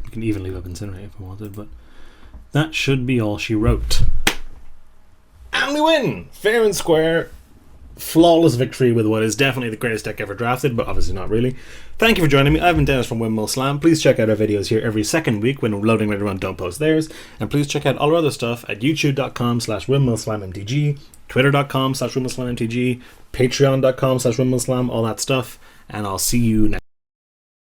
You can even leave up Incinerate if we wanted, but that should be all she wrote. And we win! Fair and square. Flawless victory with what is definitely the greatest deck ever drafted, but obviously not really. Thank you for joining me. I've been Dennis from Windmill Slam. Please check out our videos here every second week when we're loading Ready to Run, don't post theirs. And please check out all our other stuff at youtube.com/windmillslammtg, twitter.com/windmillslammtg, patreon.com/windmillslam, all that stuff. And I'll see you next